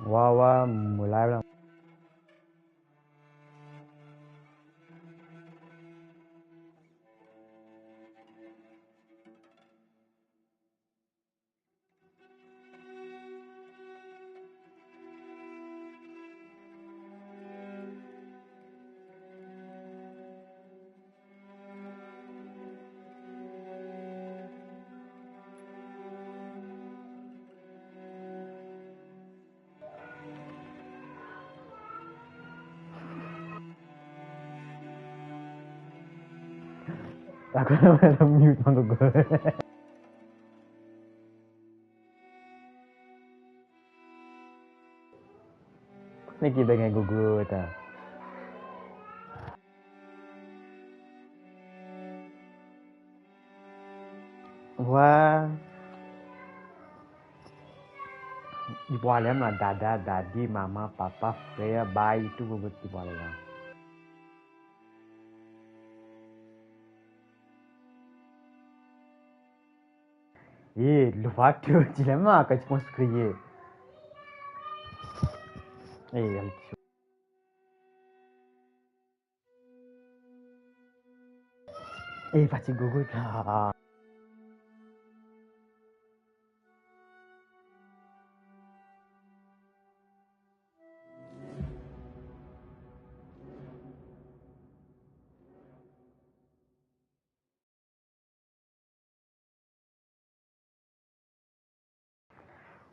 Wah wah mulai lah. Aku nak mute bang Google. Ni kita dengan Google ta. Wah. Di bawah lah dada, dadi, mama, papa, frère, bayi itu gue di bawah lah. Le facto dilemma que tu penses crier. Elle fatigue Google là.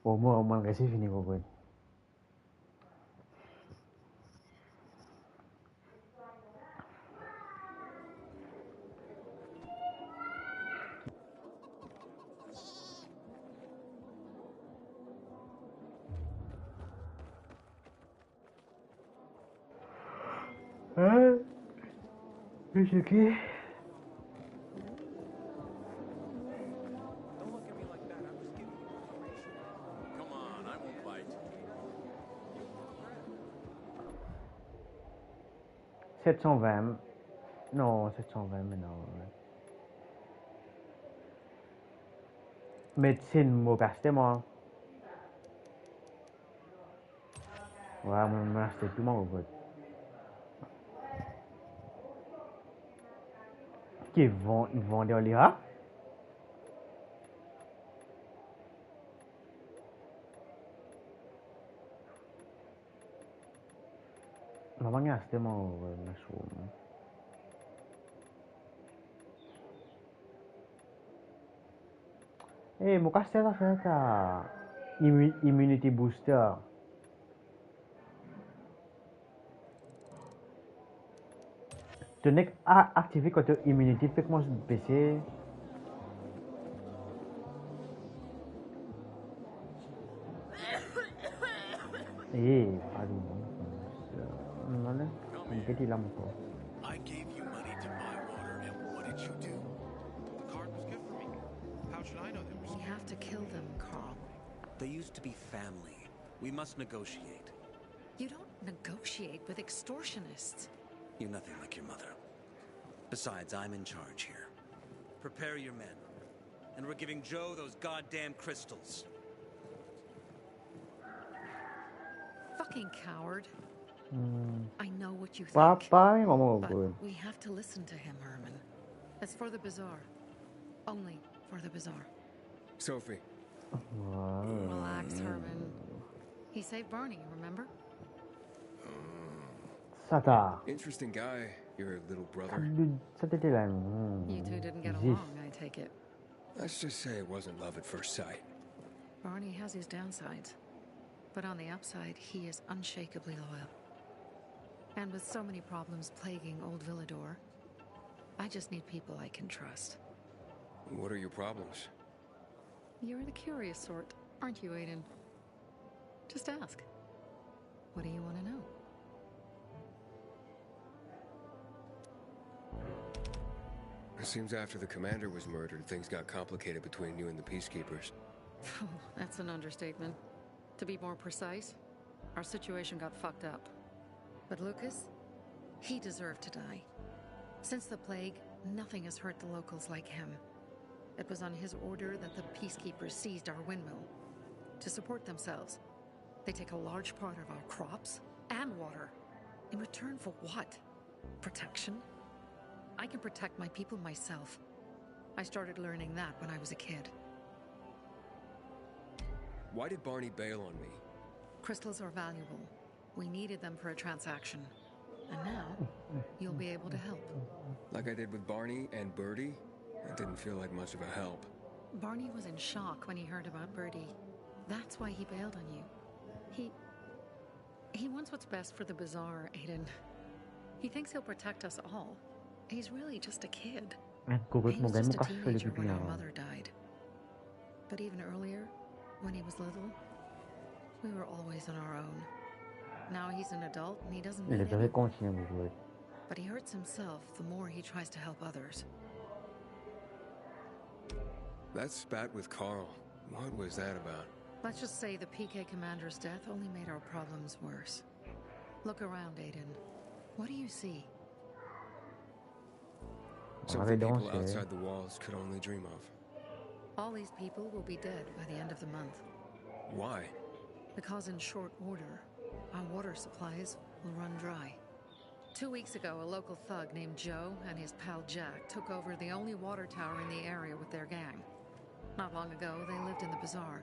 Au moins, c'est fini Google. C'est qui? Don't look at me like that. I'm just giving you information. Come on, I won't bite. 720. Non, 720 mais non. Médecine, mon customer. Ouais, mon acheté tout mon Google. Ils vont dans l'IA. Maman a acheté mon mushroom. Mon customer fait ça. Immunity booster. Tu n'es pas activé quand tu as immunity, fait que moi je PC. Pardon. Mana? Mungkin hilang aku. I gave you money to buy water, and what did you do? The card was good for me. How should I know they were We have to kill them, Carl. They used to be family. We must negotiate. You don't negotiate with extortionists. You're nothing like your mother. Besides, I'm in charge here. Prepare your men. And we're giving Joe those goddamn crystals. Fucking coward. I know what you think. Papa yang ngomong But gue. we have to listen to him, Herman. It's for the bazaar. Only for the bazaar. Sophie. Relax, Herman. He saved Barney, remember? Sata. Interesting guy, your little brother. Sata dia lah. You two didn't get along, I take it. Let's just say it wasn't love at first sight. Barney has his downsides. But on the upside, he is unshakably loyal. And with so many problems plaguing old Villador, I just need people I can trust. What are your problems? You're the curious sort, aren't you, Aiden? Just ask. What do you want to know? It seems after the commander was murdered, things got complicated between you and the peacekeepers. Oh, that's an understatement. To be more precise, our situation got fucked up. But Lucas, he deserved to die. Since the plague, nothing has hurt the locals like him. It was on his order that the peacekeepers seized our windmill to support themselves. They take a large part of our crops and water. In return for what? Protection? I can protect my people myself. I started learning that when I was a kid. Why did Barney bail on me? Crystals are valuable. We needed them for a transaction. And now, you'll be able to help. Like I did with Barney and Birdie? It didn't feel like much of a help. Barney was in shock when he heard about Birdie. That's why he bailed on you. He wants what's best for the Bazaar, Aiden. He thinks he'll protect us all. He's really just a kid. He was He was just just a teenager when our pipinya. mother died. But even earlier, when he was little, we were always on our own. Now he's an adult and he doesn't Il need est très anyone. conscient, vous voyez. But he hurts himself the more he tries to help others. That spat with Carl. What was that about? Let's just say the PK commander's death only made our problems worse. Look around, Aiden. What do you see? Something don't people say. outside the walls could only dream of. All these people will be dead by the end of the month. Why? Because in short order, our water supplies will run dry. 2 weeks ago, a local thug named Joe and his pal Jack took over the only water tower in the area with their gang. Not long ago, they lived in the bazaar.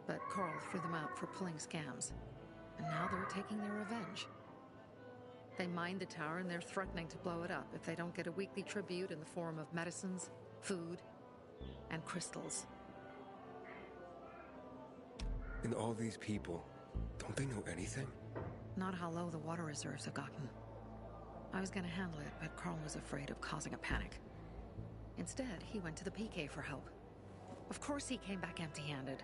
But Carl threw them out for pulling scams. And now they're taking their revenge. They mined the tower and they're threatening to blow it up if they don't get a weekly tribute in the form of medicines, food, and crystals. And all these people, don't they know anything? Not how low the water reserves have gotten. I was gonna handle it, but Carl was afraid of causing a panic. Instead, he went to the PK for help. Of course he came back empty-handed.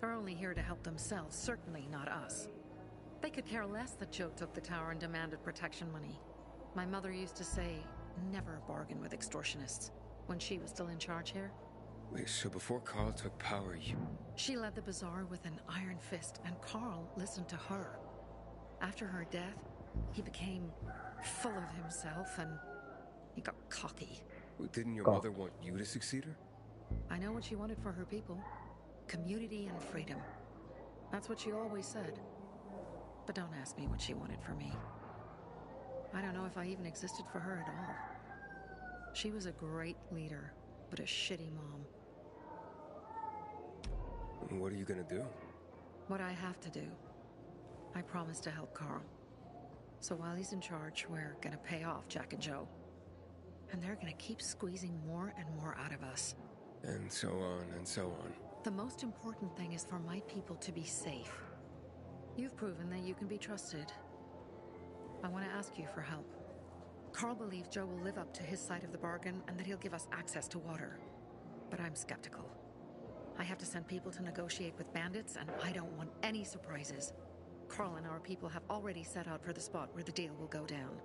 They're only here to help themselves, certainly not us. They could care less that Joe took the tower and demanded protection money. My mother used to say, never bargain with extortionists, when she was still in charge here. Wait, so before Carl took power, you... She led the bazaar with an iron fist, and Carl listened to her. After her death, he became full of himself, and he got cocky. Didn't your Go. mother want you to succeed her? I know what she wanted for her people. Community and freedom. That's what she always said. But don't ask me what she wanted for me. I don't know if I even existed for her at all. She was a great leader, but a shitty mom. What are you gonna do? What I have to do. I promised to help Carl. So while he's in charge, we're gonna pay off Jack and Joe. And they're gonna keep squeezing more and more out of us. And so on and so on. The most important thing is for my people to be safe. You've proven that you can be trusted. I want to ask you for help. Carl believes Joe will live up to his side of the bargain and that he'll give us access to water. But I'm skeptical. I have to send people to negotiate with bandits, and I don't want any surprises. Carl and our people have already set out for the spot where the deal will go down.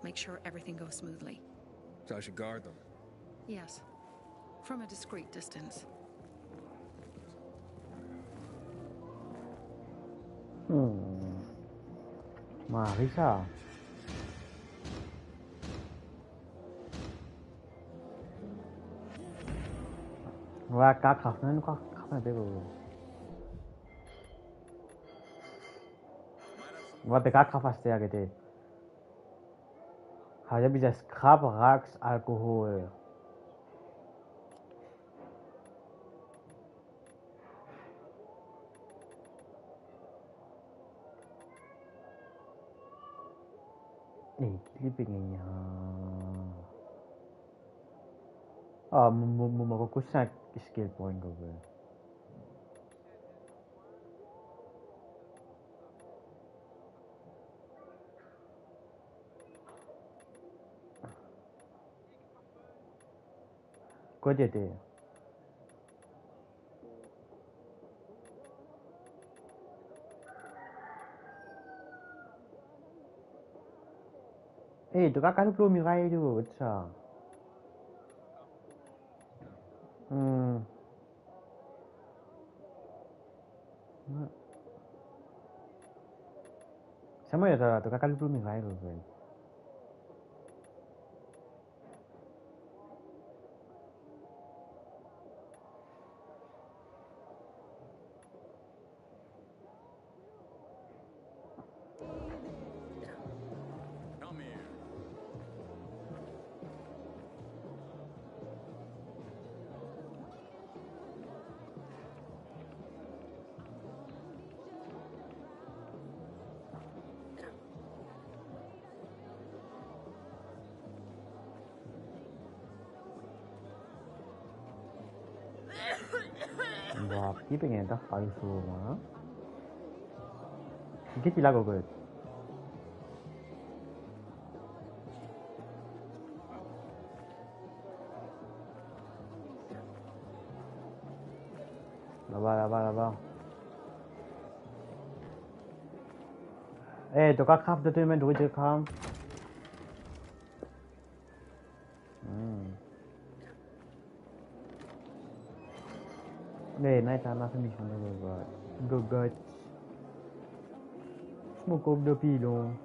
Make sure everything goes smoothly. So I should guard them. Yes. From a discreet distance. Marisa. Và cá khóc nó có khóc là cái gì? Và cái cá khóc phải sẽ cái gì? Hay bây giờ khóc rác alcohol. Clipping một có 5 skill point rồi. Có gì thế? Itu kakak belum mirai itu, betul. Sama ya tuh kakak belum mirai rồi. Wow, keeping it the also, huh? Get you like good. Là-bas. Ê, tụi có khắp tụi mình đuổi chưa không? Nè, nay ta là phải mình không được gọi. Một cốc đưa pi luôn.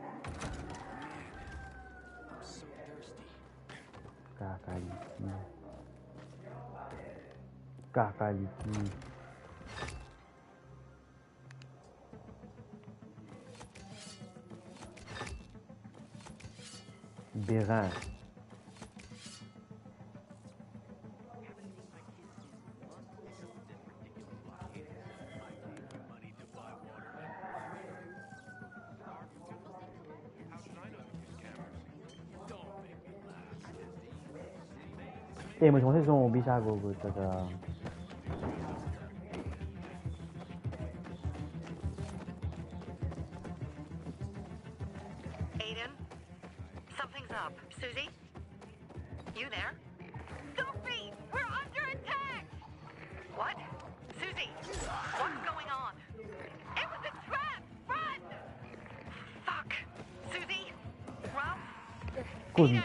Cacaíque. Bérin. Ê, mà chúng sẽ dùng bisa của tụi Aiden? Something's up. Susie? You there? Sophie! We're under attack! What? Susie! What's going on? It was a trap! Run! Fuck! Susie? Ralph?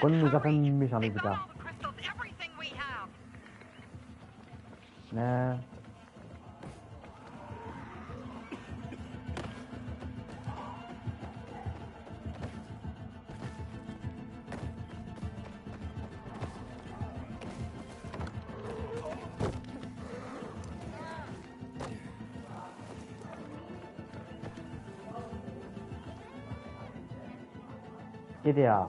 con người ta phải Hurry! mi sang đi They've ta. got all the crystals, everything we have! Nè. Cái gì à?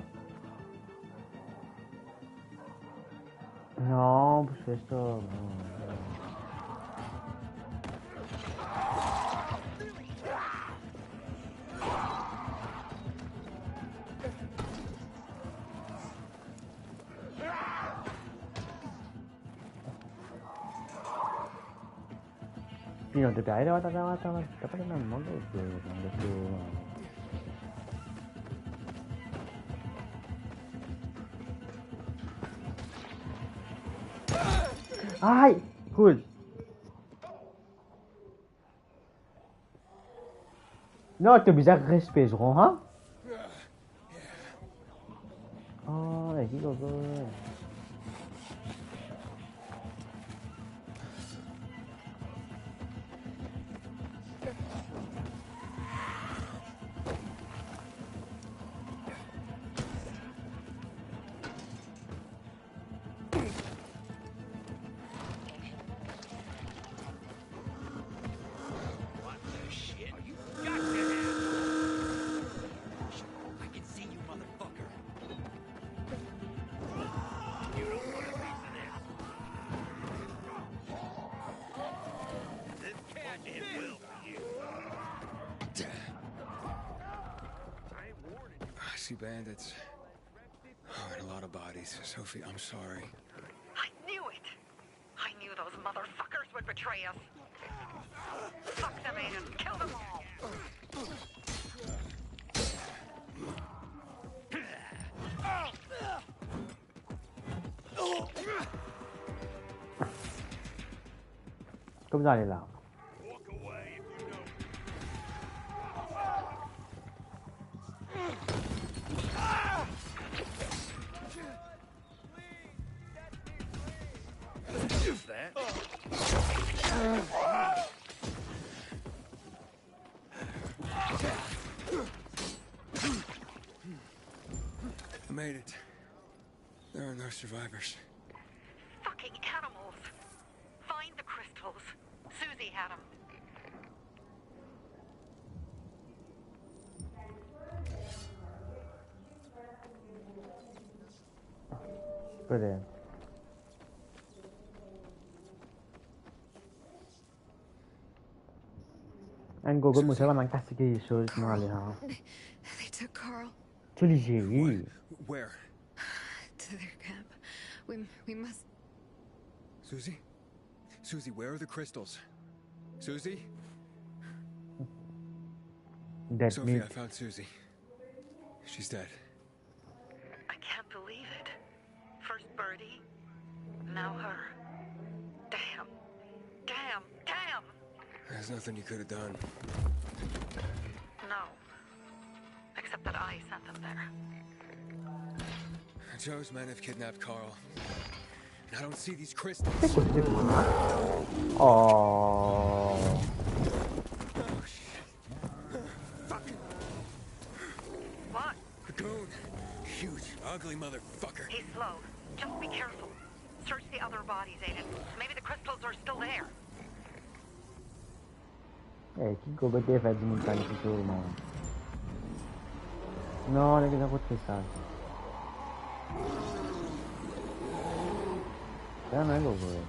No, pues esto... Pino, te cae, te pasando un montón de Ai, good. Non, tu bisa respect, ha? Oh, này cái rồi. I see bandits. Oh, and a lot of bodies. Sophie, I'm sorry. I knew it! I knew those motherfuckers would betray us! Fuck them, Aiden! Kill them all! Không ra để làm. I made it. There are no survivors. Fucking animals! Find the crystals. Susie had them. Brilliant. Anh cô có một số bạn cắt cái số mà liền hả? They took Carl Chú lý gì? Where? to their camp. We must. Susie? Susie, where are the crystals? Susie? Dead Sophie, meat. I found Susie. She's dead. I can't believe it. First Birdie, now her. Damn. Damn. Damn! There's nothing you could have done. No. Except that I sent them there. Joe's men have kidnapped Carl. And I don't see these crystals. Oh. Oh, shit. Fucking What? cocoon. Huge, ugly motherfucker. He's slow. Just be careful. Search the other bodies, Aiden. Maybe the crystals are still there. Que gobe faz muito para isso, irmão. Não, olha o que tá acontecendo. Não é gobe.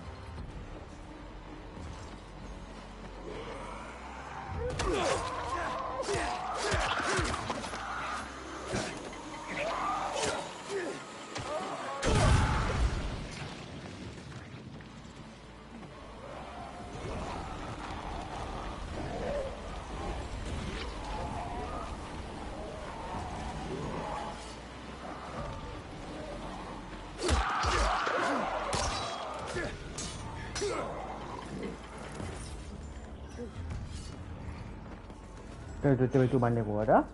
Itu bandai gua ada.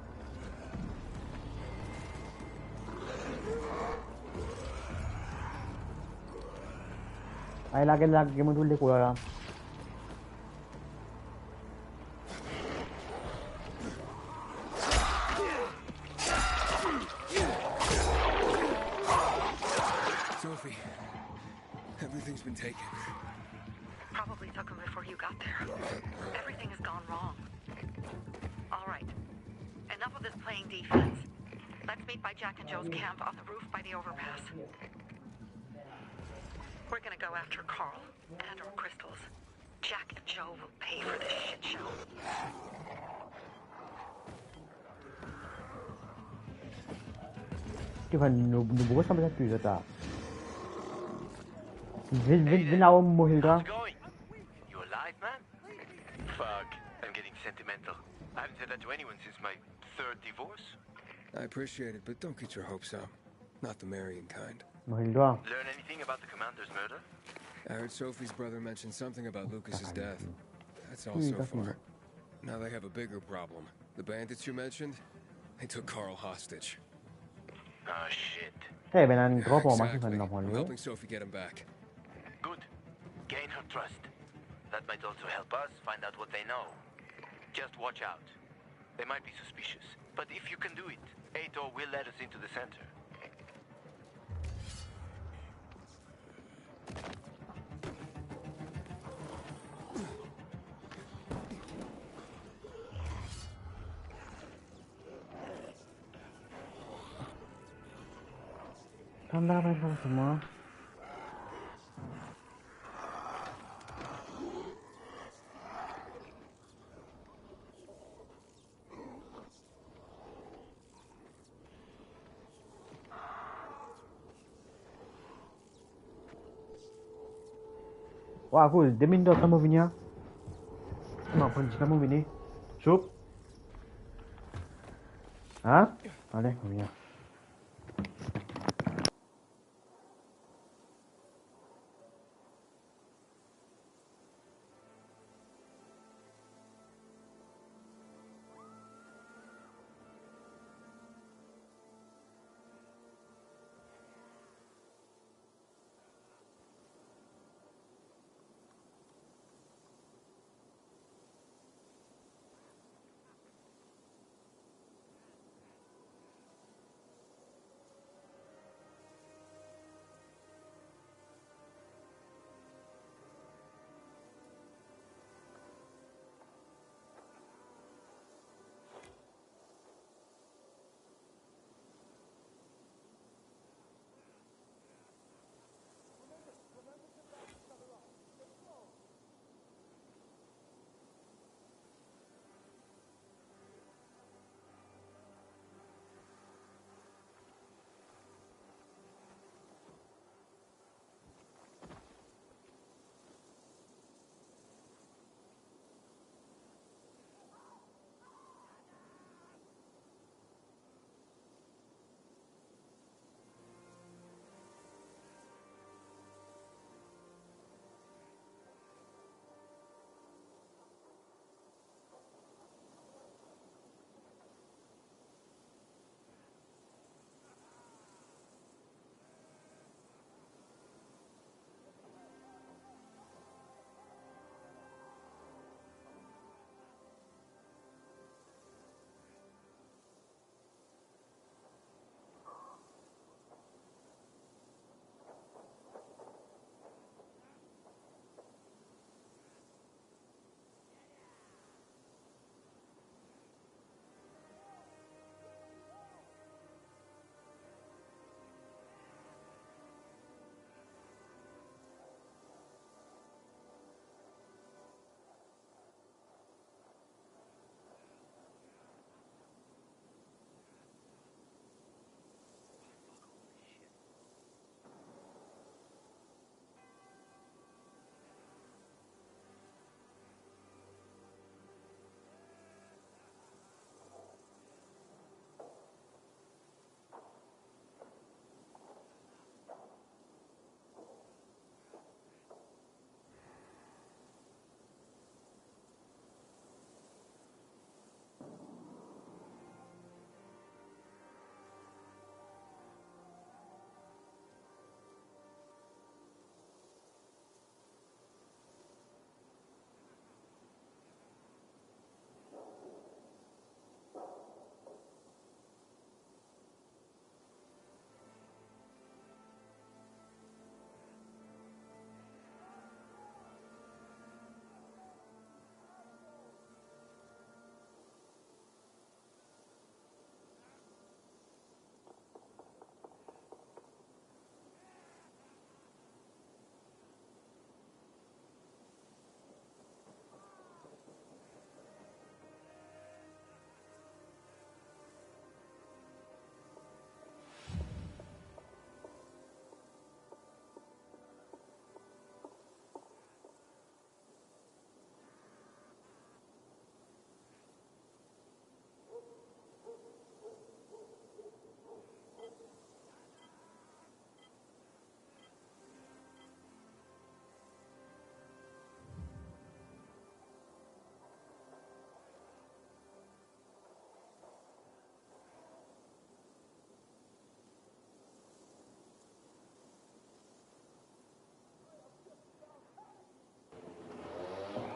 Ay lagi mentulis gua lah. Sophie, everything's been taken. Probably took them before you got there. Everything has gone wrong. All right. Enough of this playing defense. Let's meet by Jack and Joe's camp on the roof by the overpass. We're gonna go after Carl and our crystals. Jack and Joe will pay for this shit show. Nubugo sampai satu tak. Vin awam mohilda. How's it going? You alive, man? Fuck, I'm getting sentimental. I haven't said that to anyone since my third divorce. I appreciate it, but don't get your hopes up. Not the marrying kind. Mohilda. Learn anything about the commander's murder? I heard Sophie's brother mention something about Lucas's death. That's all so far. Now they have a bigger problem. The bandits you mentioned, they took Carl hostage. Oh, shit. Hey, benan drop masih Exactly. kan I'm nak helping Sophie get him back. Good. Gain her trust. That might also help us find out what they know. Just watch out. They might be suspicious. But if you can do it, Ato will let us into the center. Tanda apa itu semua? Wah, aku demin dot kamu punya. Kenapa kunci kamu ini? Sup? Hah? Ada kamu punya.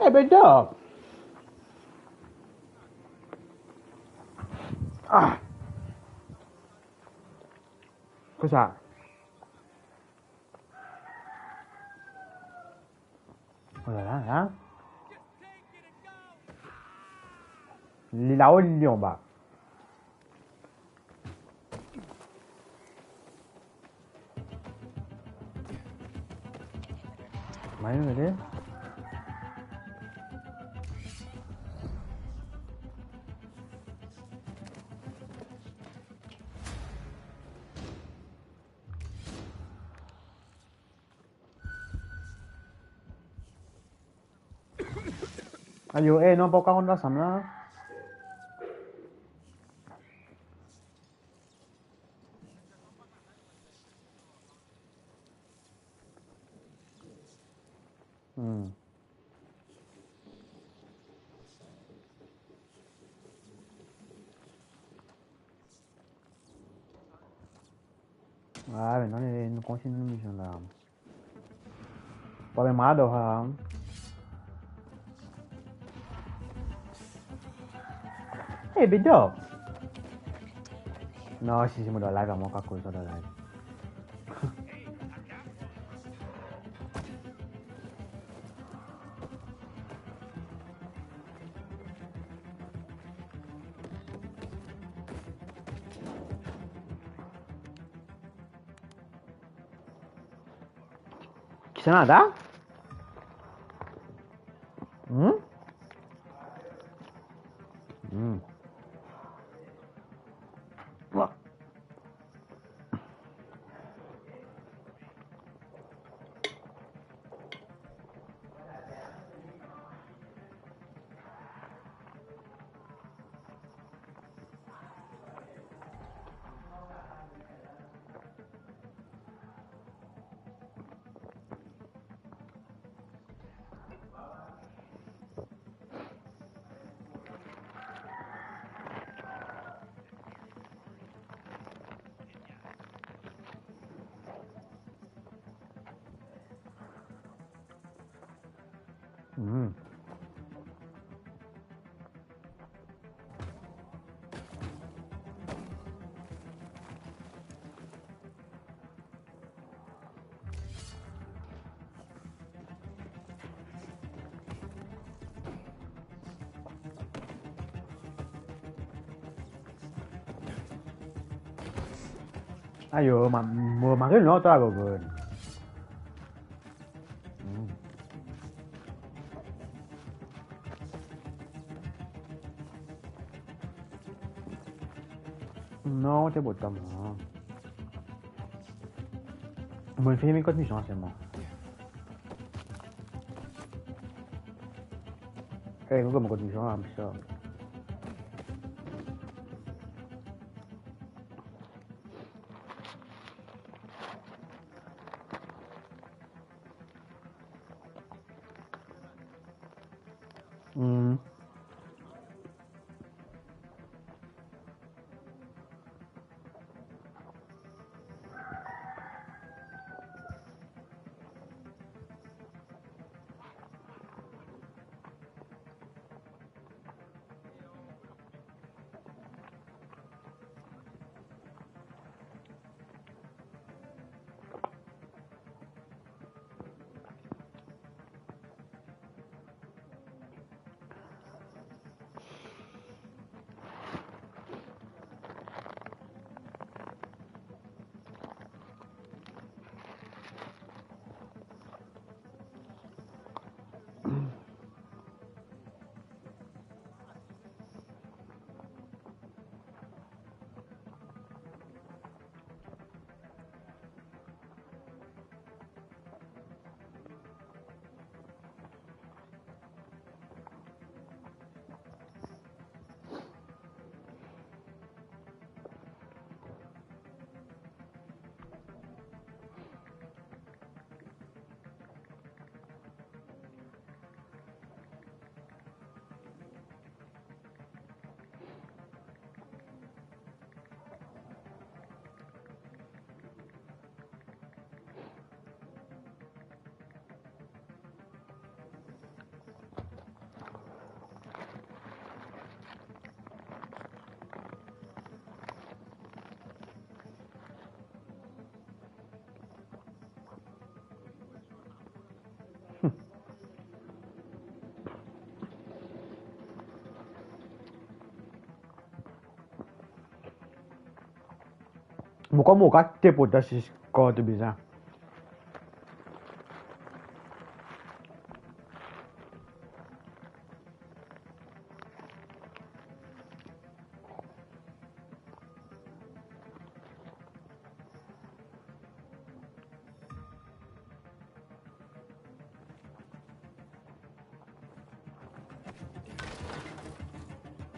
betul. Ah. Cosa? Oh là là, hein? Là-haut, il est en bas. Mana dia? Ayo, nampak kau dah sama. Ah, mais non, nous continuons la mission là. Pas même mal, hein. Beda. No, sisi muda live mau kakak sudah live. Kisah ada? Wah. Ayo, mau makin no tu aku pun. No, te botamos. Mon film est contenu essentiellement. Gue mau contenu I'm sure. Muka-muka déportation corps de bizarre.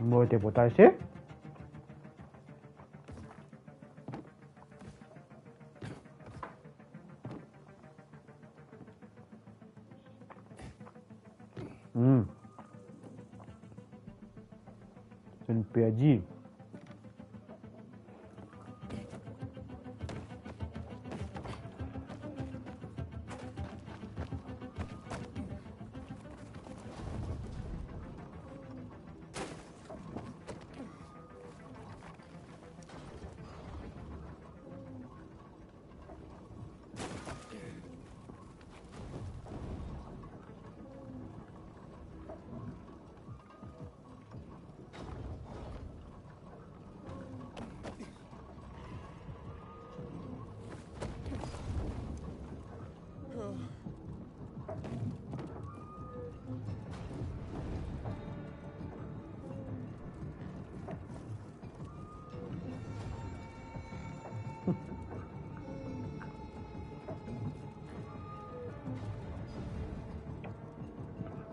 Mau déportation. C'est une PJ.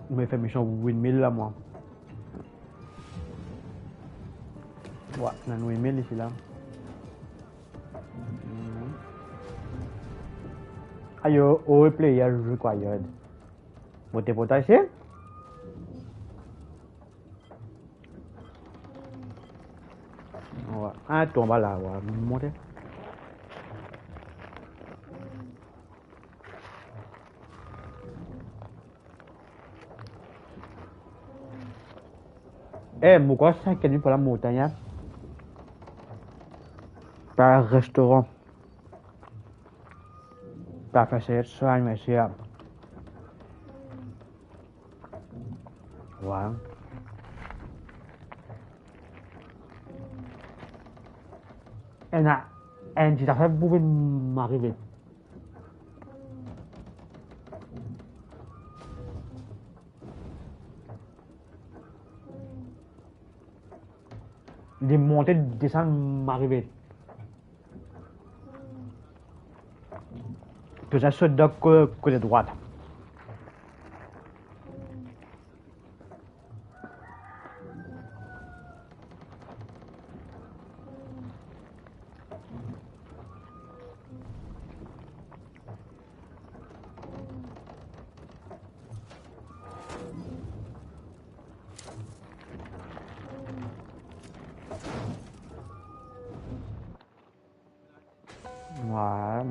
Je vais faire mission windmill là, moi. Ouais, il y a un windmill ici là. All players required. Mau déportation? Ouais. Ah, tombe là, ouais. Monter. Pourquoi ça qui est pour la montagne? Par un restaurant. Par faire ça, mais c'est. Ouais. Et tu as fait beaucoup m'arriver. Des montées, descendre m'arriver. Tout ça saute de côté droite. Ouais.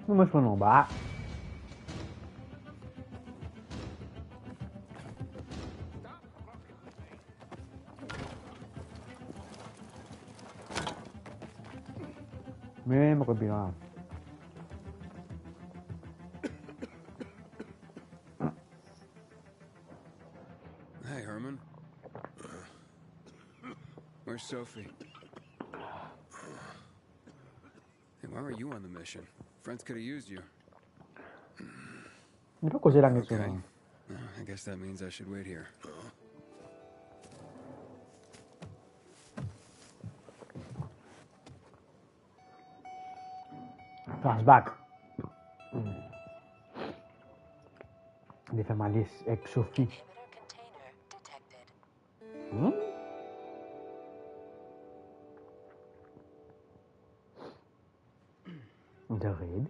Moi, je prends en bas. Mais, je bien. Hey, Herman. Where's Sophie? Hey, why were you on the mission? Friends could have used you. Je peux causer la Okay. question. I guess that means I should wait here. Flashback. J'ai fait ma liste avec Sophie. The raid.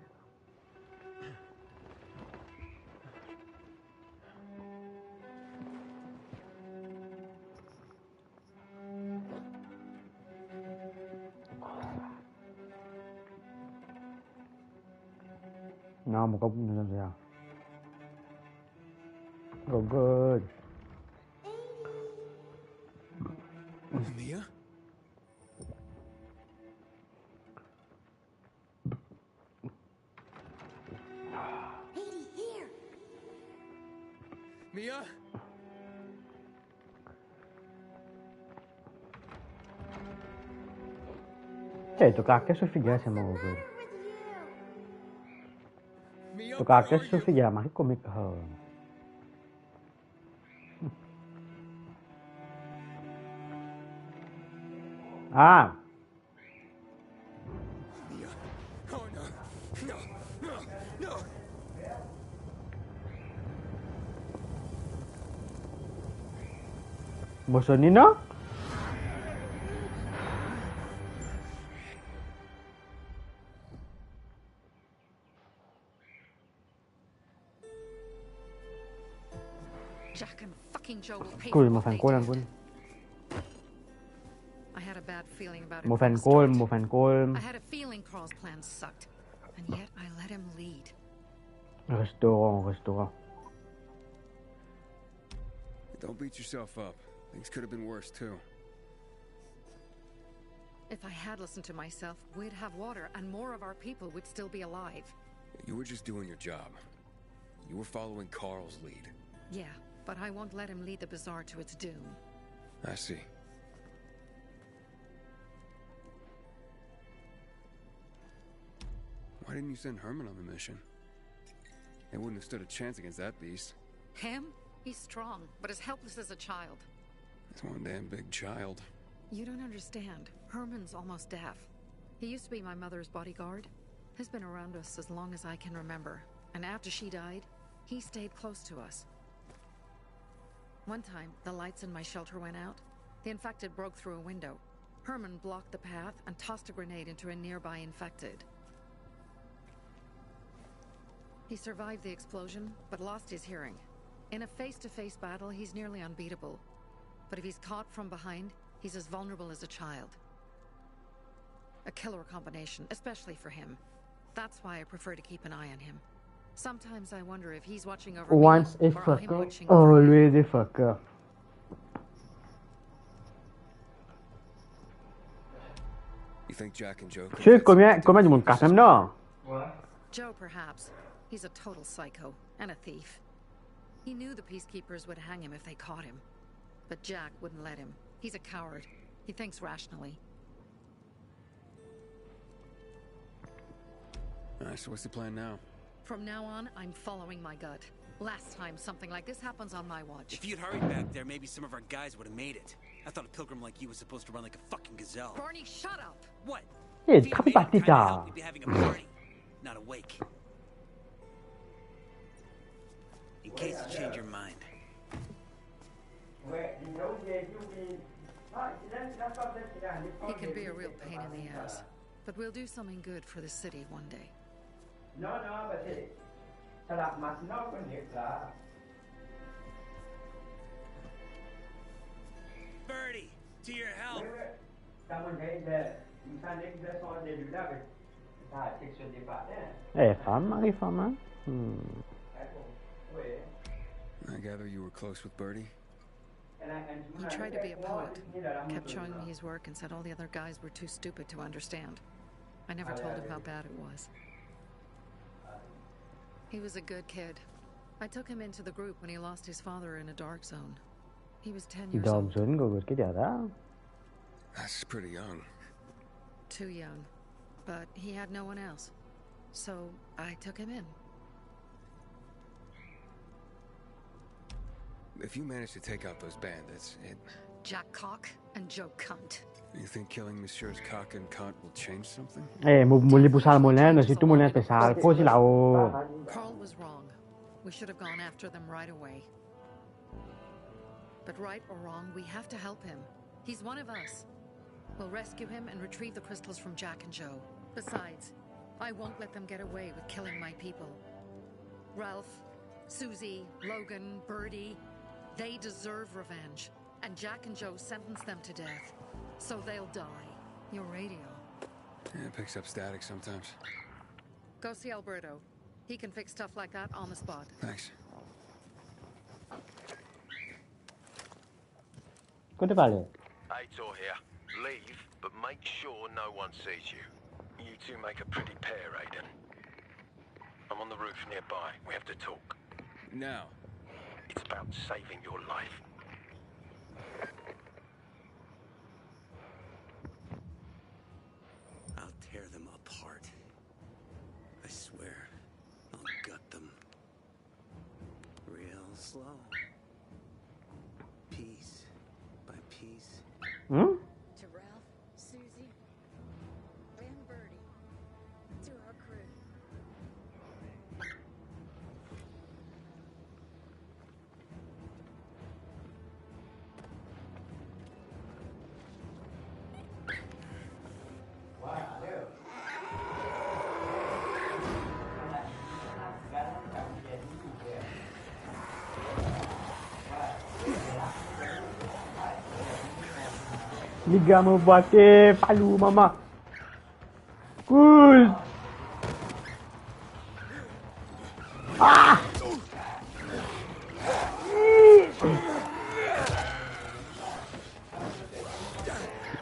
Non, mon cop, nous sommes là. Go good. Mia? Mia? Το κακέ σου φυγιά σε μόνο good. Mia, Το where κακέ are σου you? φυγιά, μα κομικ hơn. À, Mia. Oh no. No. No. No. Mussolino? Jack and fucking Joe will pay Cùi for một what phần they cô did. làm quân. I had a bad feeling about it. Một from phần the cô, start. một phần cô. I had a feeling Carl's plan sucked, and yet I let him lead. Restaurant. Don't beat yourself up. Things could have been worse too. If I had listened to myself, we'd have water, and more of our people would still be alive. You were just doing your job. You were following Carl's lead. Yeah, but I won't let him lead the bazaar to its doom. I see. Why didn't you send Herman on the mission? They wouldn't have stood a chance against that beast. Him? He's strong, but as helpless as a child. It's one damn big child. You don't understand. Herman's almost deaf. He used to be my mother's bodyguard. He's been around us as long as I can remember. And after she died, he stayed close to us. One time, the lights in my shelter went out. The infected broke through a window. Herman blocked the path and tossed a grenade into a nearby infected. He survived the explosion, but lost his hearing. In a face-to-face battle, he's nearly unbeatable. But if he's caught from behind, he's as vulnerable as a child. A killer combination, especially for him. That's why I prefer to keep an eye on him. Sometimes I wonder if he's watching over Once a me, or I'm fucker, watching over him. always a fucker. You think Jack and Joe could Chứ have had có mấy something một to do cặp with em this? đó. Joe, perhaps. He's a total psycho, and a thief. He knew the peacekeepers would hang him if they caught him. But Jack wouldn't let him. He's a coward. He thinks rationally. Alright, so what's the plan now? From now on, I'm following my gut. Last time something like this happens on my watch. If you'd hurried back there, maybe some of our guys would have made it. I thought a pilgrim like you was supposed to run like a fucking gazelle. Barney, shut up! What? Ê, If you'd thăm made bạc it đi kinda trà. out, we'd be having a party, not a wake. In case you change your mind. He can be a real pain in the ass. But we'll do something good for the city one day. Birdie, to your help. Fan, fan. I gather you were close with Birdie? He tried to be a poet, kept showing me his work and said all the other guys were too stupid to understand. I never told him how bad it was. He was a good kid. I took him into the group when he lost his father in a dark zone. He was 10 years Dom old. xuống rồi cái điều đó. That's pretty young. Too young. But he had no one else. So I took him in. If you manage to take out those bandits, Jack Cock and Joe Cunt. you think killing Messieurs Cock and Cunt will change something? Một li pusal mo lên, si tu mo lên pesal. Po sila o. Carl was wrong. We should have gone after them right away. But right or wrong, we have to help him. He's one of us. We'll rescue him and retrieve the crystals from Jack and Joe. Besides, I won't let them get away with killing my people. Ralph, Susie, Logan, Birdie, they deserve revenge. And Jack and Joe sentenced them to death. So they'll die. Your radio. Yeah, it picks up static sometimes. Go see Alberto. He can fix stuff like that on the spot. Thanks. Quoi te parler? Aitor here. Leave, but make sure no one sees you. You two make a pretty pair, Aiden. I'm on the roof nearby. We have to talk. Now. It's about saving your life. I'll tear them apart. I swear, I'll gut them. Real slow. Piece by piece. Hmm? To Ralph, Susie, and Birdie. To our crew. Les gars me boitaient, palou, maman. Cool. Ah!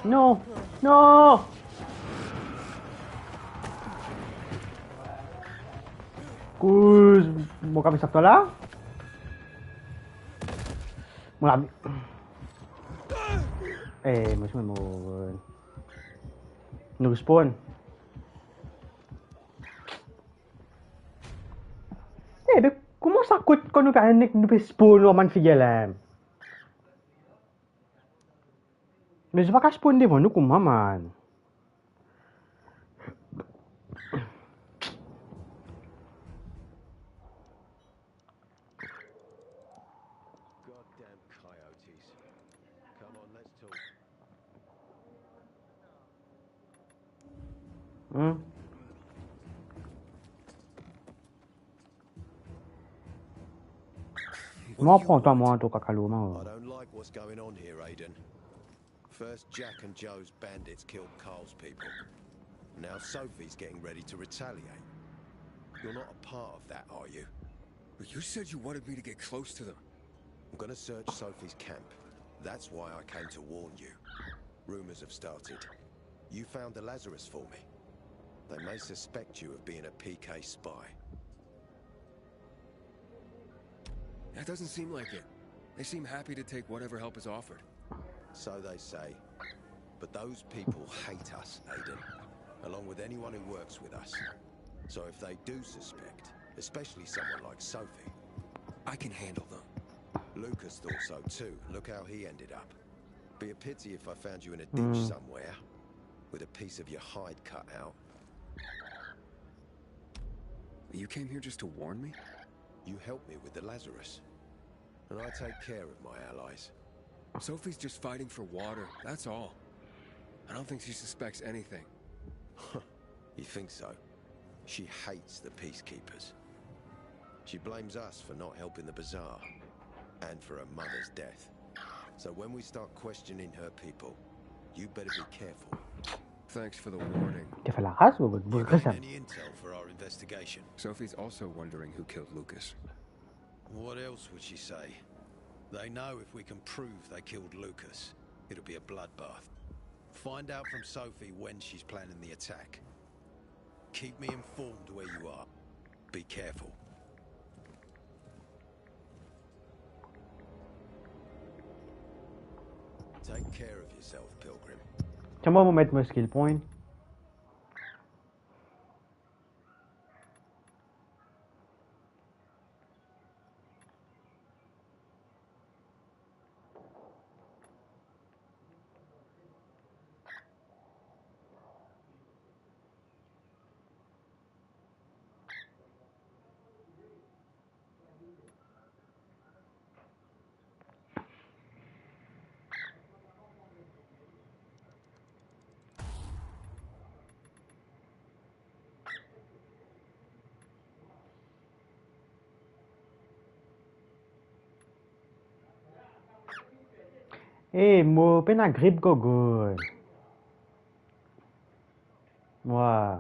Non, non. Cool. Mau kami sabtu lah? Mulai. Macam mana mau nag-spawn? Como sakut quando o cara spawn naman figyelem. Medyo maka-spawn din mo, no kumaman. Goddamn coyotes. Come on, let's talk. Moi, prends-toi moi, toi, cacalouman. I don't like what's going on here, Aiden. First, Jack and Joe's bandits killed Carl's people. Now Sophie's getting ready to retaliate. You're not a part of that, are you? But you said you wanted me to get close to them. I'm gonna search Sophie's camp. That's why I came to warn you. Rumors have started. You found the Lazarus for me. They may suspect you of being a PK spy. That doesn't seem like it. They seem happy to take whatever help is offered. So they say. But those people hate us, Aiden, along with anyone who works with us. So if they do suspect, especially someone like Sophie, I can handle them. Lucas thought so too. Look how he ended up. Be a pity if I found you in a ditch somewhere, with a piece of your hide cut out. You came here just to warn me? You helped me with the Lazarus. And I take care of my allies. Sophie's just fighting for water, that's all. I don't think she suspects anything. You think so? She hates the peacekeepers. She blames us for not helping the bazaar, and for her mother's death. So when we start questioning her people, you better be careful. Thanks for the warning. Dia fait la race ou You gain any intel for our investigation? Sophie's also wondering who killed Lucas. What else would she say? They know if we can prove they killed Lucas, it'll be a bloodbath. Find out from Sophie when she's planning the attack. Keep me informed where you are. Be careful. Take care of yourself, Pilgrim. Tiens-moi, on va mettre mon skill point. Mo pena grip gogol. Wah.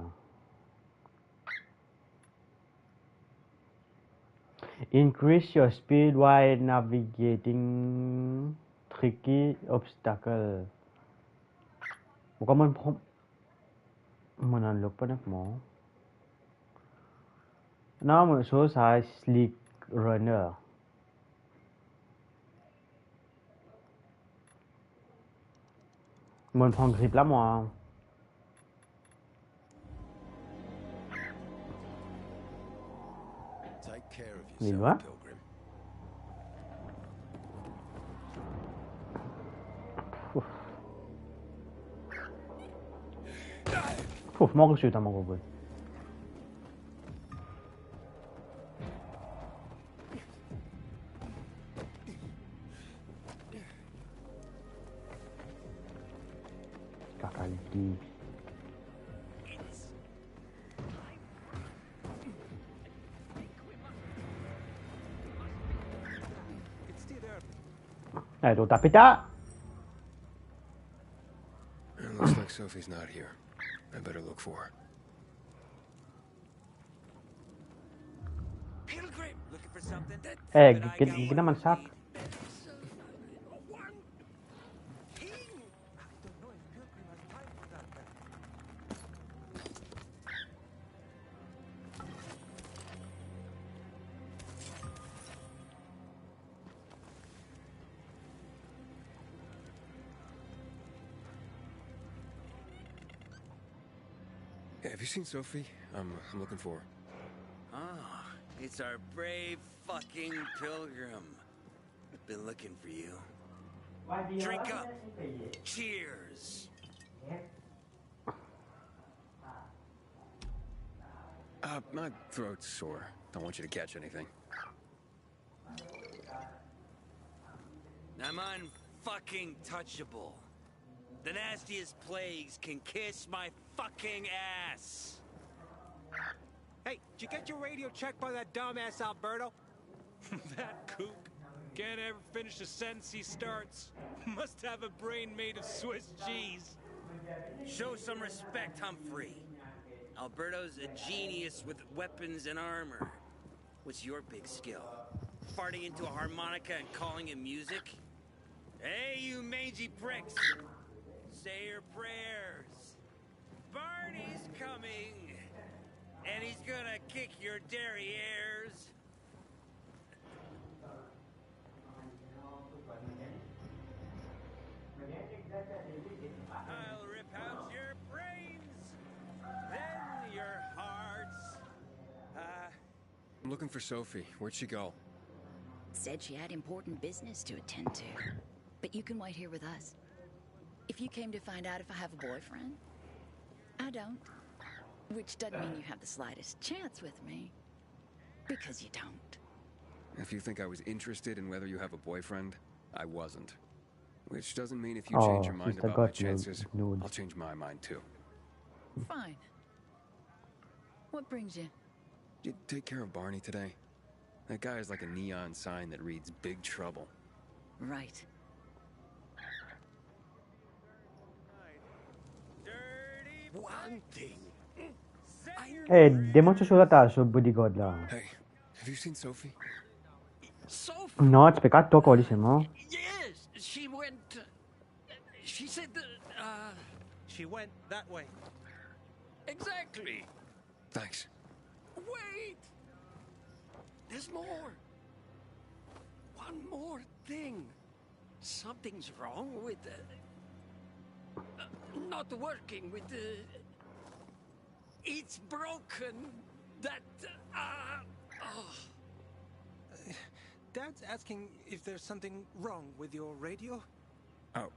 Increase your speed while navigating tricky obstacle. Bukan menunjuk pada mo. Now shows how sleek runner. เหมือนพองคลิปแล้วมอง Take care of นี่ yourself, วะ Pilgrim. ฟูmogę się tam mogłoby. Kakalki. Tu tapita. It looks like Sophie's not here. I better look for her. Pilgrim! Looking for something? Ginaman sak. Have you seen Sophie? I'm looking for her. Ah, it's our brave fucking Pilgrim. Been looking for you. Drink up. Cheers. My throat's sore. Don't want you to catch anything. I'm unfucking touchable. The nastiest plagues can kiss my fucking ass. Hey, did you get your radio checked by that dumbass Alberto? That kook can't ever finish a sentence he starts. Must have a brain made of Swiss cheese. Show some respect, Humphrey. Alberto's a genius with weapons and armor. What's your big skill? Farting into a harmonica and calling it music? Hey, you mangy pricks! Say your prayers. Barney's coming, and he's gonna kick your derrieres. I'll rip out your brains, then your hearts. I'm looking for Sophie. Where'd she go? Said she had important business to attend to. But you can wait here with us. If you came to find out if I have a boyfriend, I don't. Which doesn't mean you have the slightest chance with me. Because you don't. If you think I was interested in whether you have a boyfriend, I wasn't. Which doesn't mean if you change your mind about my chances, I'll change my mind too. Fine. What brings you? Did you take care of Barney today? That guy is like a neon sign that reads Big Trouble. Right. One thing. Demon show ta so bodyguard la. Hey, have you seen Sophie? Sophie? No, it's peccato ko mo. Yes, she went. She said that. She went that way. Exactly. Thanks. Wait. There's more. One more thing. Something's wrong with not working with the. It's broken. That. Dad's asking if there's something wrong with your radio? Oh,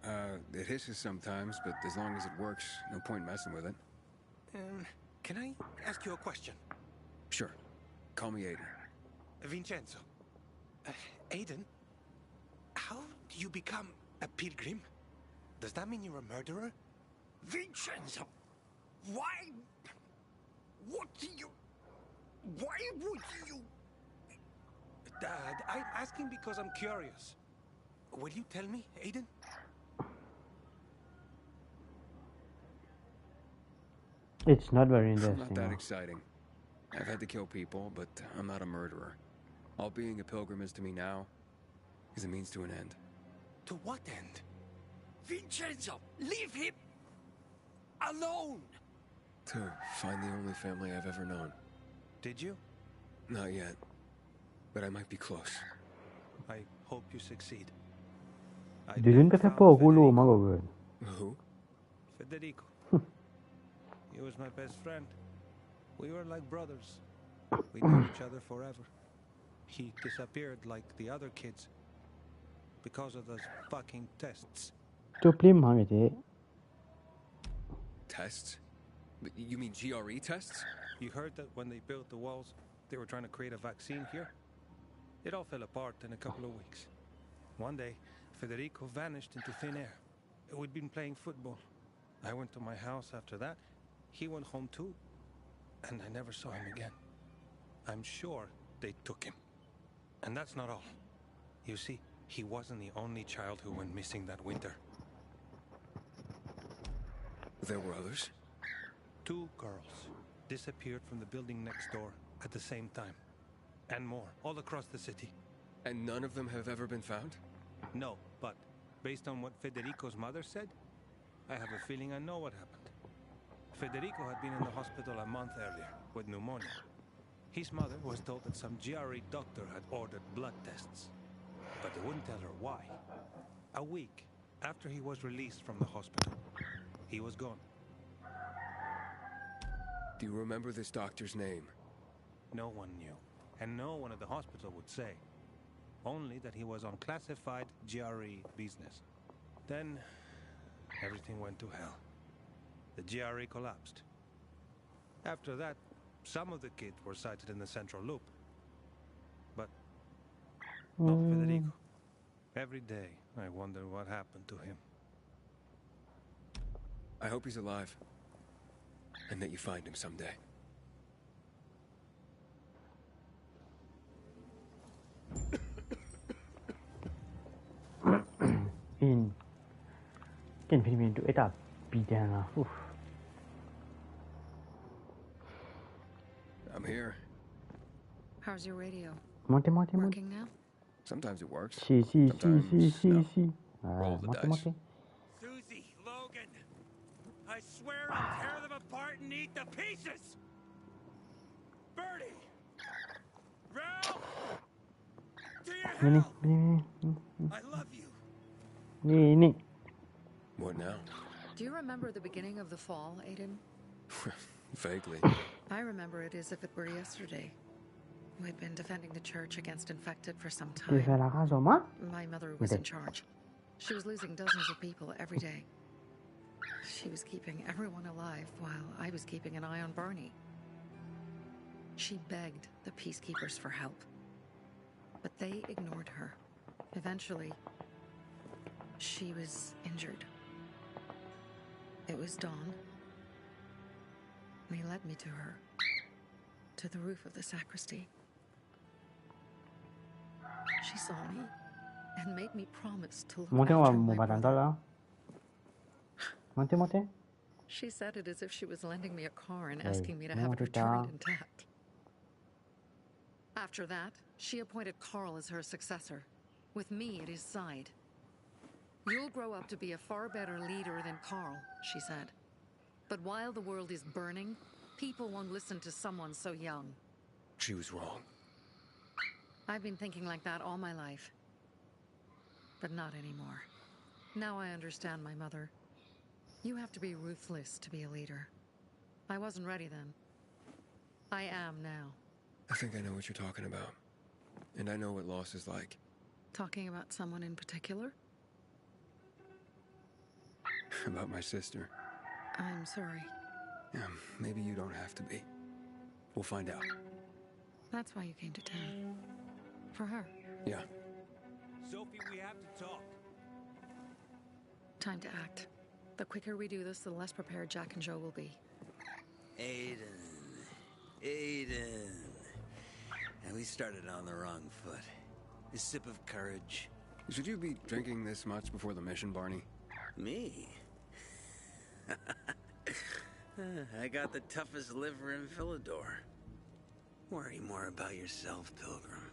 it hisses sometimes, but as long as it works, no point messing with it. Can I ask you a question? Sure. Call me Aiden. Vincenzo. Aiden? How do you become a pilgrim? Does that mean you're a murderer? Vincenzo! Why? What do you... Why would you... Dad, I'm asking because I'm curious. Will you tell me, Aiden? It's not very Not interesting. that exciting. I've had to kill people, but I'm not a murderer. All being a pilgrim is to me now is a means to an end. To what end? Vincenzo, leave him alone! To find the only family I've ever known. Did you? Not yet, but I might be close. I hope you succeed. เดี๋ยวนี้ก็แค่พ่อกูรู้มากกว่าเกิน Who? Federico. He was my best friend. We were like brothers. We knew each other forever. He disappeared like the other kids because of those fucking tests. จบเล่มหางไอ้เจ๊ Tests? You mean GRE tests? You heard that when they built the walls, they were trying to create a vaccine here? It all fell apart in a couple of weeks. One day, Federico vanished into thin air. We'd been playing football. I went to my house after that. He went home too. And I never saw him again. I'm sure they took him. And that's not all. You see, he wasn't the only child who went missing that winter. There were others? 2 girls disappeared from the building next door at the same time. And more, all across the city. And none of them have ever been found? No, but based on what Federico's mother said, I have a feeling I know what happened. Federico had been in the hospital a month earlier with pneumonia. His mother was told that some GRE doctor had ordered blood tests, but they wouldn't tell her why. A week after he was released from the hospital, he was gone. Do you remember this doctor's name? No one knew, and no one at the hospital would say. Only that he was on classified GRE business. Then, everything went to hell. The GRE collapsed. After that, some of the kids were sighted in the central loop. But not Federico. Every day, I wonder what happened to him. I hope he's alive. And that you find him someday. in Can pinpoint to it up bidana. I'm here. How's your radio? Monte. Working now? Sometimes it works. See. Roll the dice. Monte. Susie, Logan, I swear I'll tear them apart and eat the pieces! Bertie! Ralph! To your help! I love you! What now? Do you remember the beginning of the fall, Aiden? Vaguely. I remember it as if it were yesterday. We'd been defending the church against infected for some time. My mother was in charge. She was losing dozens of people every day. She was keeping everyone alive while I was keeping an eye on Barney. She begged the peacekeepers for help, but they ignored her. Eventually, she was injured. It was dawn. They led me to her, to the roof of the sacristy. She saw me and made me promise to look after my brother. Monte. She said it as if she was lending me a car and asking me to have it returned intact. After that, she appointed Carl as her successor, with me at his side. You'll grow up to be a far better leader than Carl, she said. But while the world is burning, people won't listen to someone so young. She was wrong. I've been thinking like that all my life. But not anymore. Now I understand my mother. You have to be ruthless to be a leader. I wasn't ready then. I am now. I think I know what you're talking about. And I know what loss is like. Talking about someone in particular? About my sister. I'm sorry. Yeah, maybe you don't have to be. We'll find out. That's why you came to town. For her. Yeah. Sophie, we have to talk. Time to act. The quicker we do this, the less prepared Jack and Joe will be. Aiden. And we started on the wrong foot. A sip of courage. Should you be drinking this much before the mission, Barney? Me? I got the toughest liver in Philidor. Worry more about yourself, Pilgrim.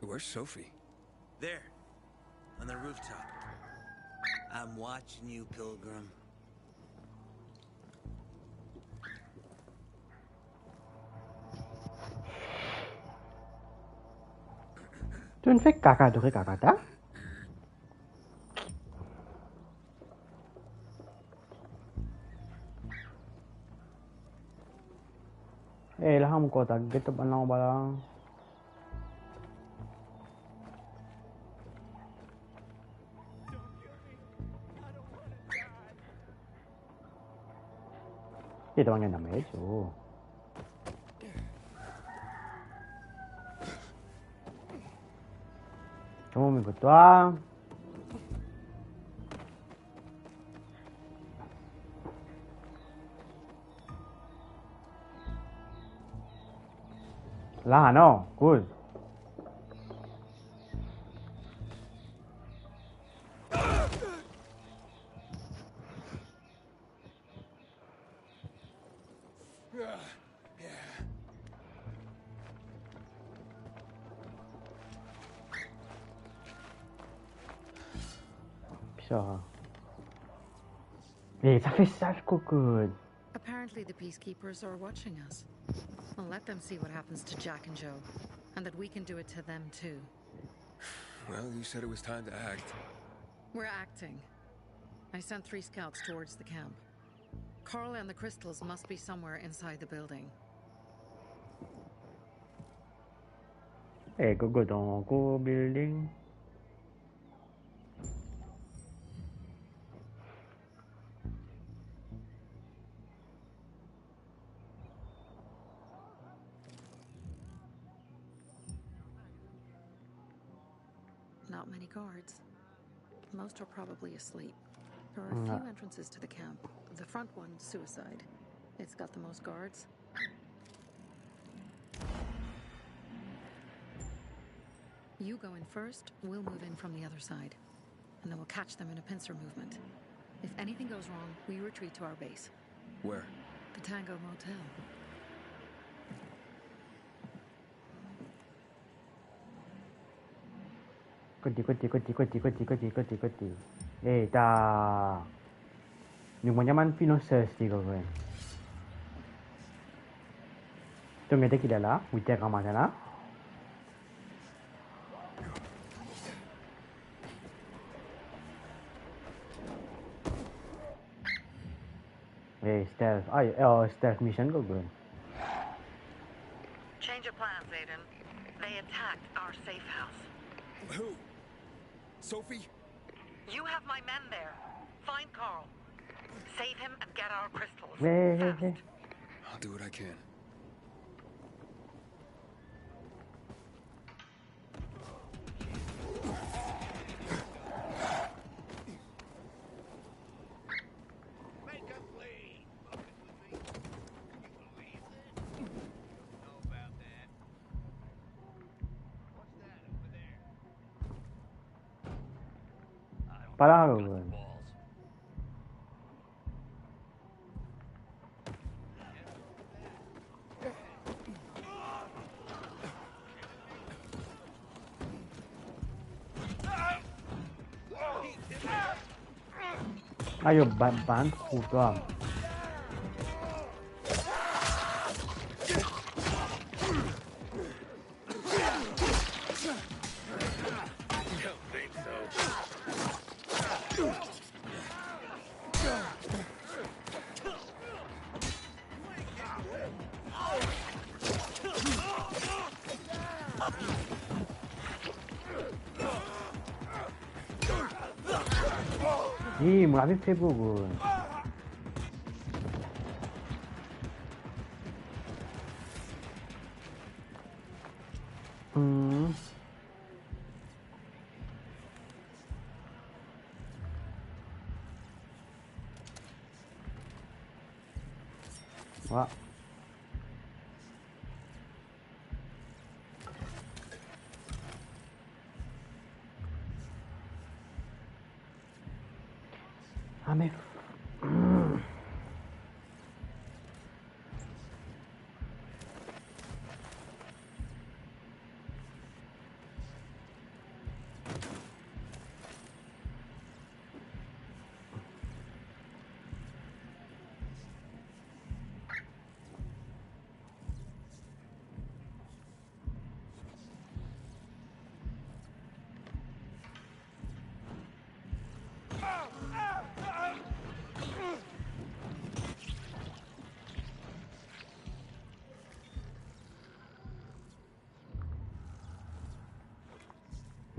Where's Sophie? There, on the rooftop. I'm watching you, Pilgrim. Tu ne fais caca, tu fais caca. Eh, lah kamu kota gitu panang balang. Kita panggil nama itu. Kamu minggu tua. Lah no, good. Eh, ça fait sale, good. Apparently the peacekeepers are watching us. Well, let them see what happens to Jack and Joe, and that we can do it to them too. Well, you said it was time to act. We're acting. I sent 3 scouts towards the camp. Carl and the crystals must be somewhere inside the building. Eh, go dans go building. Not many guards. Most are probably asleep. There are a few entrances to the camp. The front one, suicide. It's got the most guards. You go in first, we'll move in from the other side. And then we'll catch them in a pincer movement. If anything goes wrong, we retreat to our base. Where? The Tango Motel. Kuti. Eh, dah. Nhưng mà nyaman finances thì có rồi. Tôi nghe thấy kia là, Wita kama sana. Eh, stealth. Stealth mission có rồi. Change of plans, Aiden. They attacked our safe house. Who? Sophie? You have my men there. Find Carl. Save him and get our crystals. Hey. I'll do what I can. Parah rồi. Ayo bantu doang. Ih, mulai Facebook gue. Wah. Ame.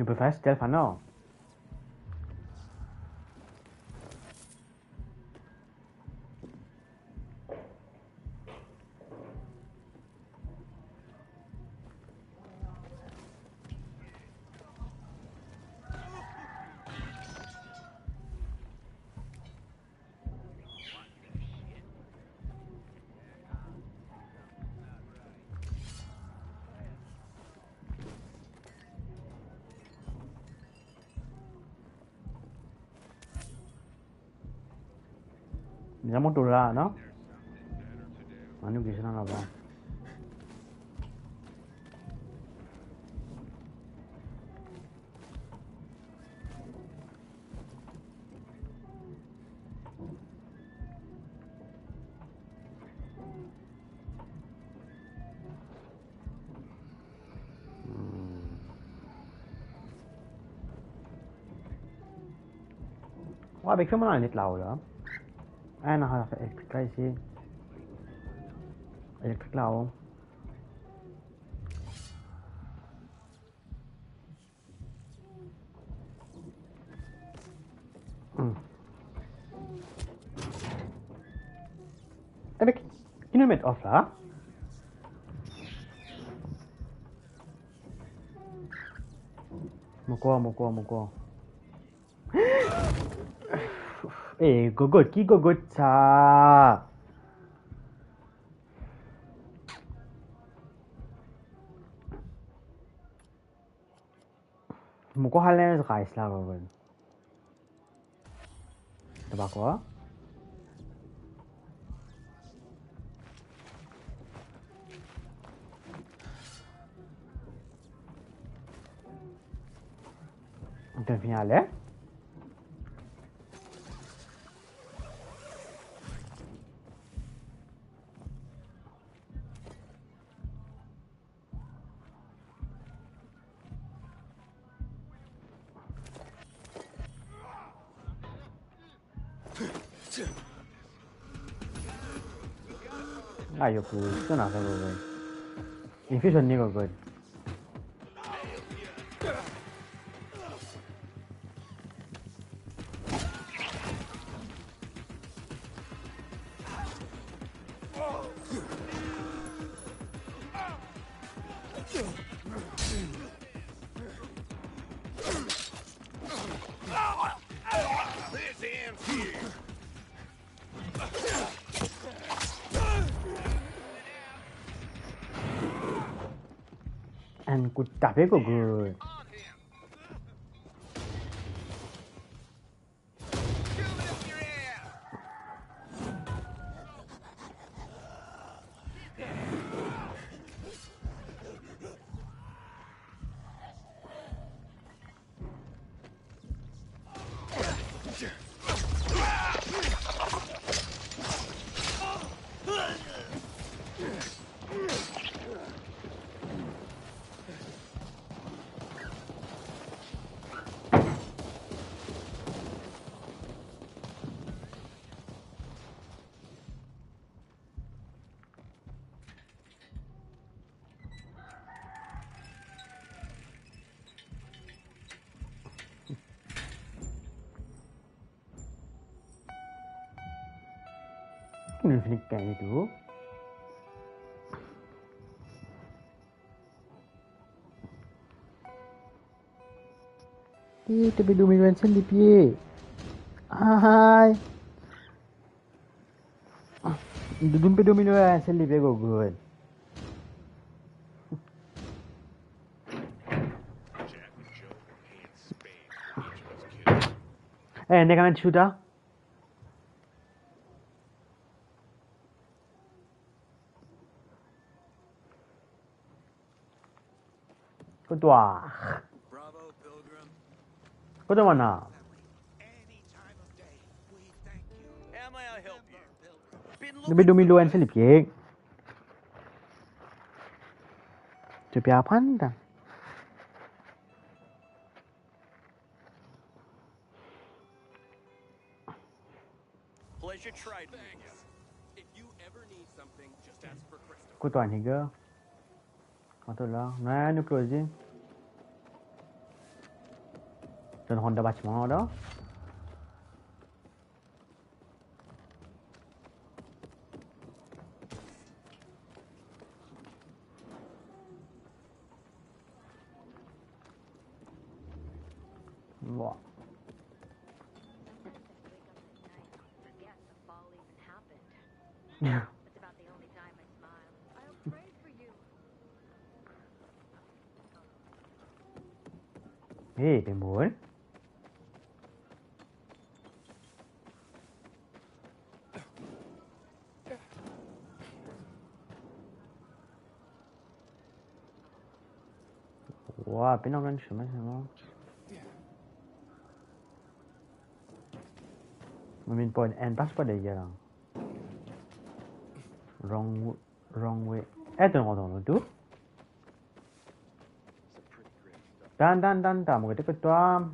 You prefer stealth, no? Andiamo tu là, no? Ma noi che sono là. بيكفي ما نطلعوا لا انا هذا الكتريسي يطلعوا ابيك كينو ميت اوف لا مكوا ê gột cha 먹고 할래에서 가 있으라 그러건 또 바꿔 또 finale io questo non sapevo infatti non dico così and good tapi kok good ini kayak itu tapi dominan sendiri hai dudun pe dominan sendiri good 내가 만 주다 그도와 그도 많아 lebih dominan sendiri tapi apa anda 그것도 아니고 어떨라 나 누구지 Dans le rond de bâtiment là. Bon. Hey, t'es bon. Wah, pinanggan chemin, c'est bon. Mình point and passe pas d'ailleurs. Wrong way. Attends, tout. Dan, mau kita ketua.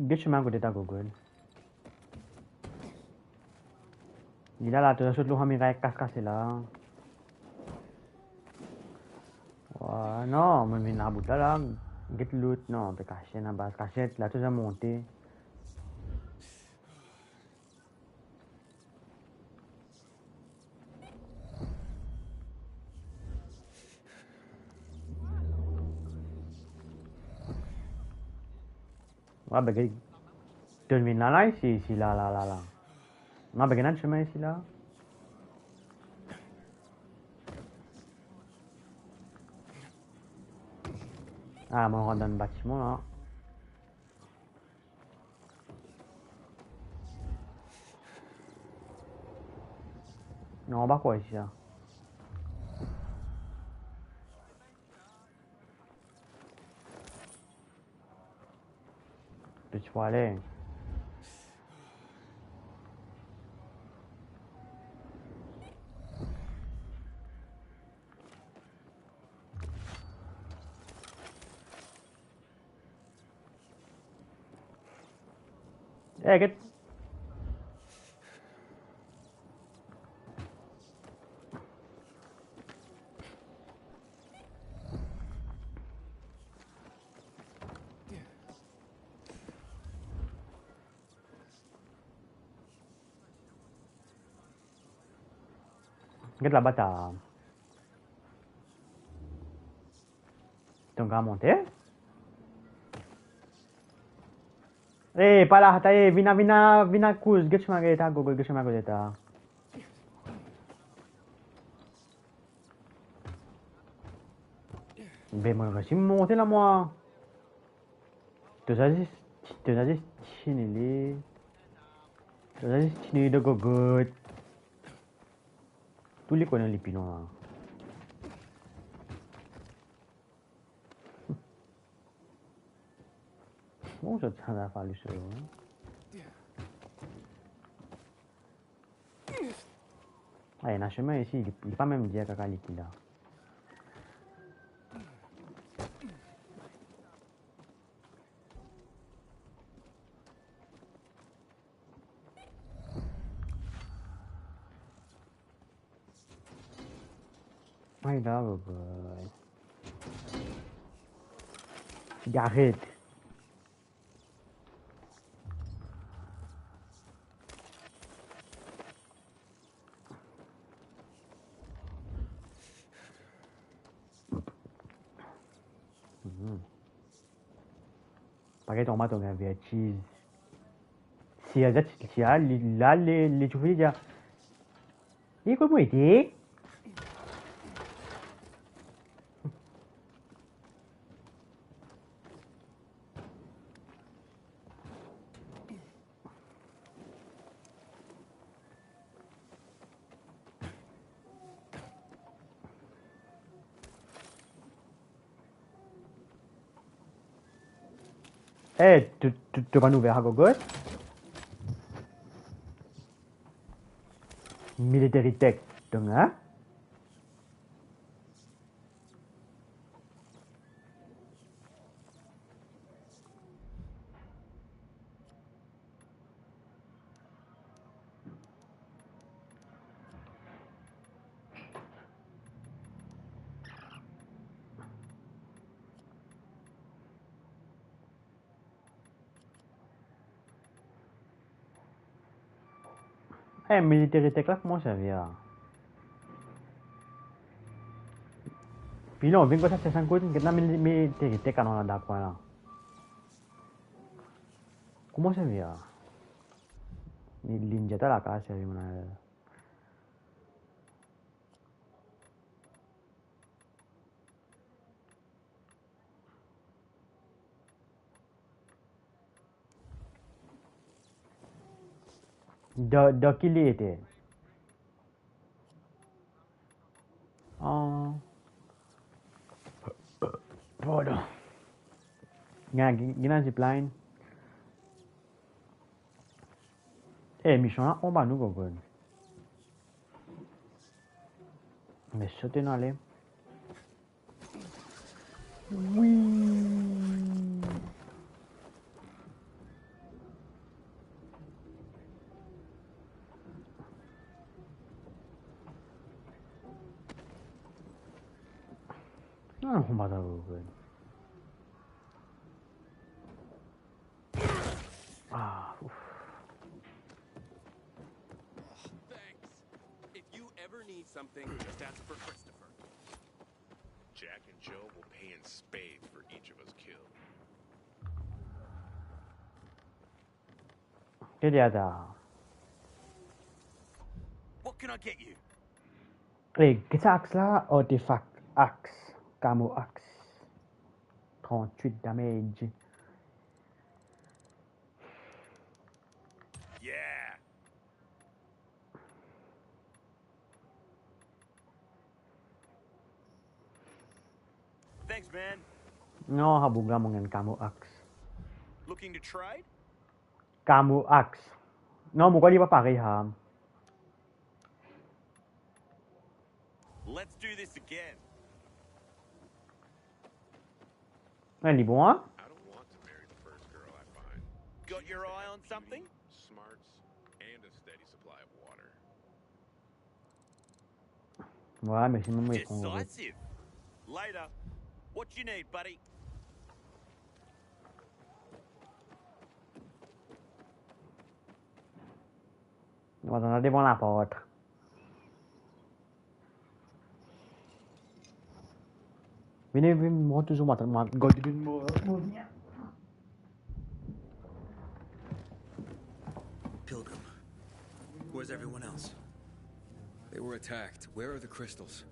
Get chemin côté ta Google. Il a là, tu as surtout mis avec casse là. Non, mais na bout là, get loot, non, te cacher na base, cacher là, tu as monté. Ouais, ben, tu viens là, ici, là. Non, ben, il y a un chemin ici, là. Ah, on rentre dans le bâtiment, là. Non, on va quoi ici, là? Tu peux aller. Get. Get là-bas, t'as. Ton gars monté. Pas là, t'as, vina, cous, get chemin, get, Google, get chemin, get, t'as. Ben, moi, je suis monté là, moi. Tu as dit, chinili. Tu as dit, chinili de gogot. Tous les connaissent les pilons, là. Bon, je tiens à faire le show. Ah, il y a un chemin ici, il n'est pas même dit à caca liquide là. Ah, il a, cigarette. Pakai tomat dengan via cheese. Sial, les chauffeurs disent, il comment était? Eh, tu kan ouvert à gauche. Military tech, tengah. Eh, military tech là, comment ça vient? Puis non, vengo a 60 kita military tech kan ada apa lah. Comment ça vient? L'injata la casa di una. Da chi li ete? Oh. Bodoh. Gina zipline. Eh, mission là, on va nous go. Mais sauter dans les. Oui. Non, on va go. Ah, ouf. Thanks. If you ever need something, just ask for Christopher. Jack and Joe will pay in spades for each of us killed. Che dia da? What can I get you? Eh, che axe là? Artifact axe. Camo axe. 38 damage. Yeah. Thanks, man. No, habuga mo ngeen camo axe. Looking to trade? Camo axe. No, mo ko di pa pareil ha. Let's do this again. Eh, li bon, hein? I don't want to marry the first girl I find. Got your eye on something? Smarts and a steady supply of water. Ouais, mais sinon, moi, ils font. Decisive. Later. What you need, buddy? Vado là devant la porte. Venez, moi, toujours, moi, God, moi, viens. Pilgrim. Where's everyone else? They were attacked. Where are the crystals?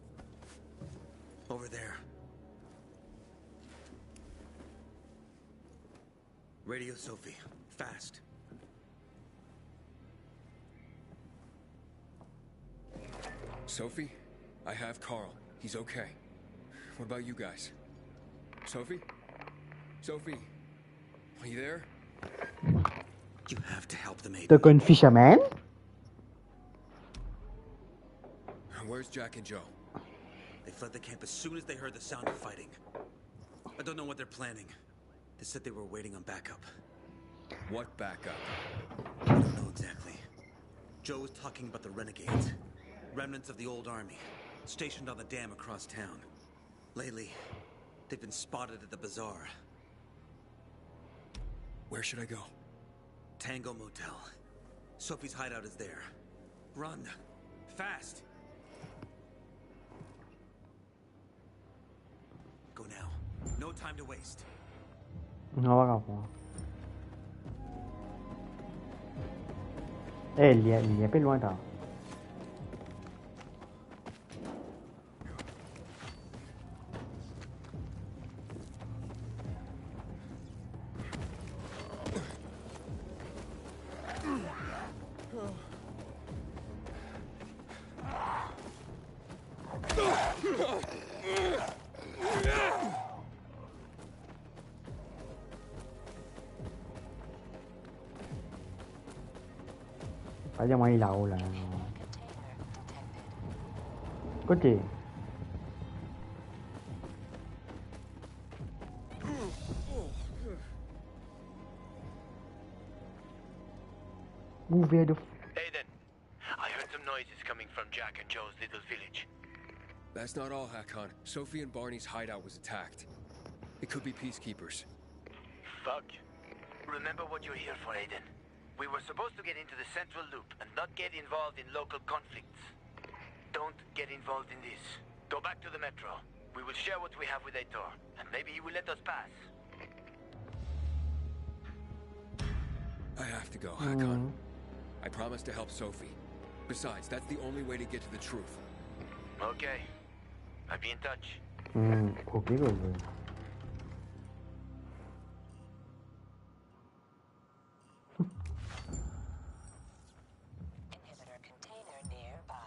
Over there. Radio Sophie. Fast. Sophie? I have Carl. He's okay. What about you guys? Sophie? Sophie? Are you there? You have to help the maiden. The gun fisherman? Where's Jack and Joe? They fled the camp as soon as they heard the sound of fighting. I don't know what they're planning. They said they were waiting on backup. What backup? I don't know exactly. Joe was talking about the renegades. Remnants of the old army, stationed on the dam across town. Lately, they've been spotted at the bazaar. Where should I go? Tango Motel. Sophie's hideout is there. Run. Fast. Go now. No time to waste. No, va capo. Il est pas loin, là. Phải ra ngoài lậu là có gì. Move here. Aiden, I heard some noises coming from Jack and Joe's little village. That's not all, Hakon. Sophie and Barney's hideout was attacked. It could be peacekeepers. Fuck. Remember what you're here for, Aiden. We were supposed to get into the central loop and not get involved in local conflicts. Don't get involved in this. Go back to the metro. We will share what we have with Aitor, and maybe he will let us pass. I have to go, Hakon. I promised to help Sophie. Besides, that's the only way to get to the truth. Okay. I'll be in touch. Okay rồi. Inhibitor container nearby.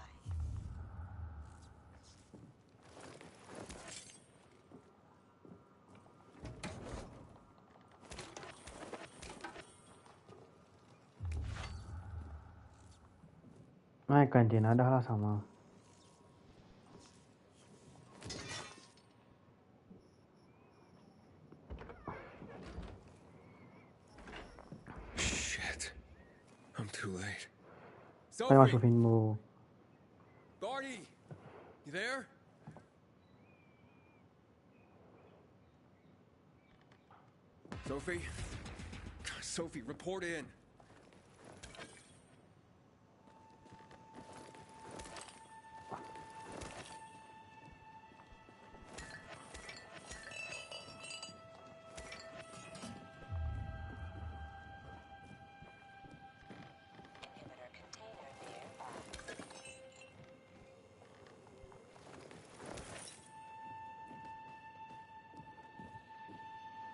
Mai container dah lah sama. I'm too late. Phải masuk filmmu. Barney, you there? Sophie? Sophie, report in.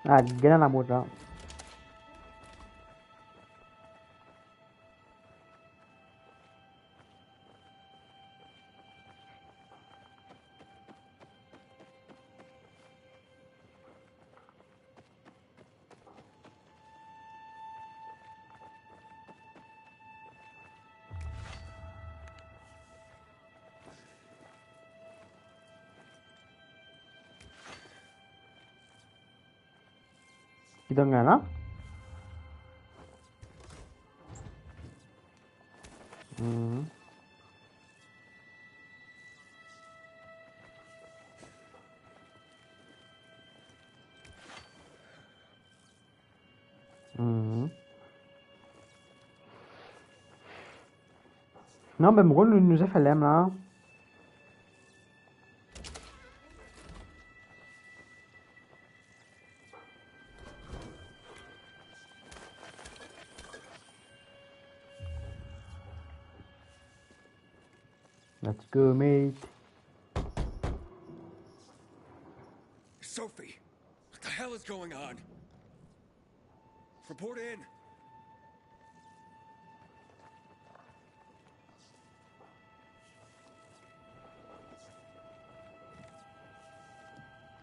À, cái đó là một đó. Kita nggak nak? Non, mais pourquoi nous a fait l'aime là? Let's go, mate. Sophie, what the hell is going on? Report in.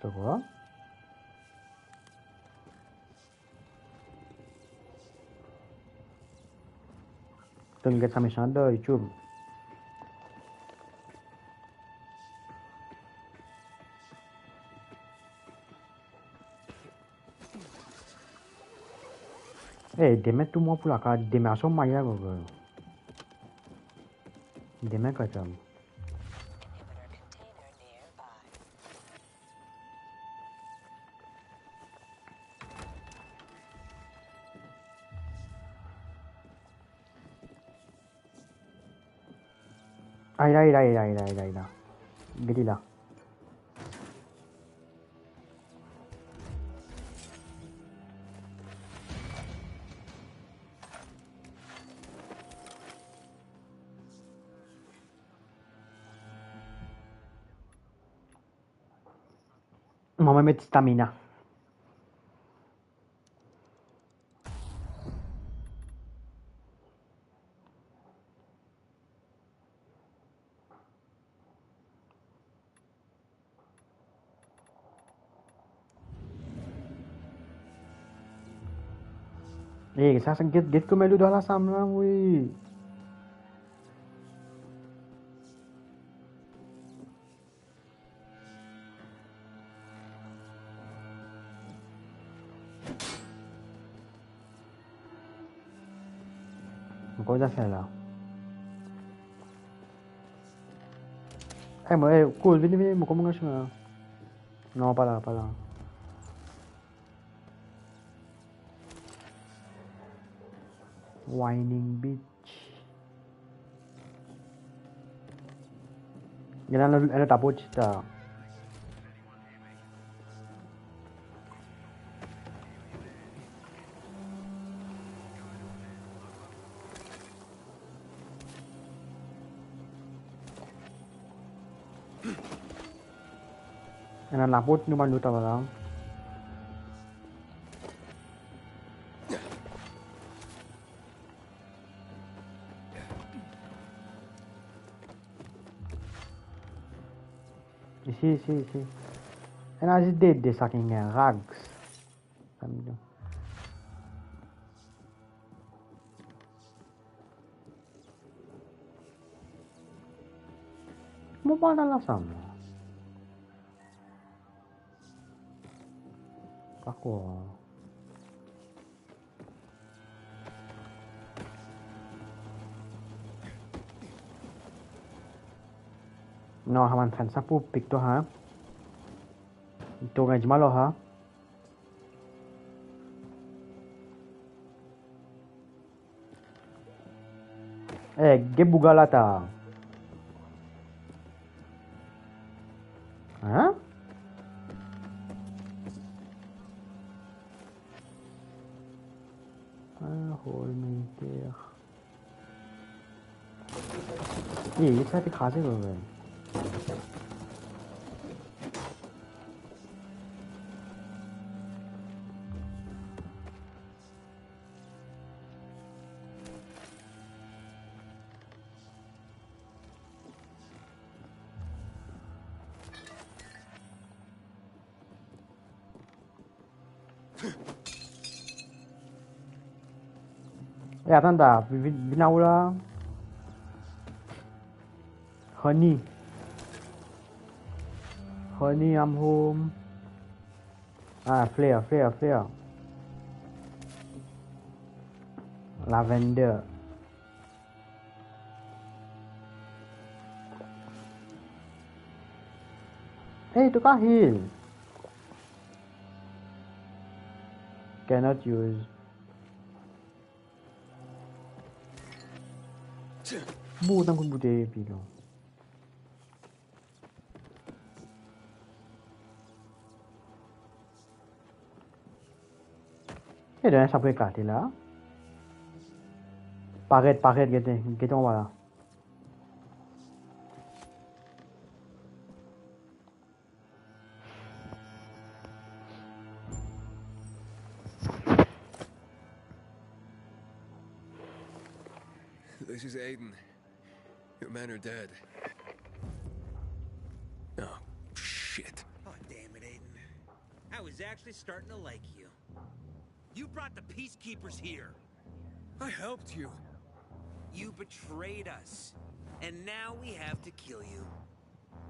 C'est quoi? Đừng get some sound đời chùm. Demet-moi pour la carte. Demet son maya gogo. Demet kacam. Đây. Gini lah. Mamma mia stamina. Cái xác get của mày dah lah sama weh. Cosa fait là? Eh, moi, cool, viens, comment je fais là? Non, pas là, pas là. Whining Beach. Ganun ano tapos ta. Ano lapot naman luta ba lang? Ici. En als je dit fucking rags. Mo ba na lasam? Ako. No, haman fan sa pupik to ha. Ito nga jmalo ha. Ge bugalata. Hein? 홀메이트. 이 차비 가지고 왜? Ya tanda, binaula. Honey, I'm home. Flare. Lavender. Itu kah heal? Cannot use. Bukan ku bude bilo. Dah sampai kat lah. Paret gitu wala. This is Aiden. Your men are dead. Oh, shit. Oh, damn it, Aiden. I was actually starting to like you. You brought the peacekeepers here. I helped you. You betrayed us. And now we have to kill you.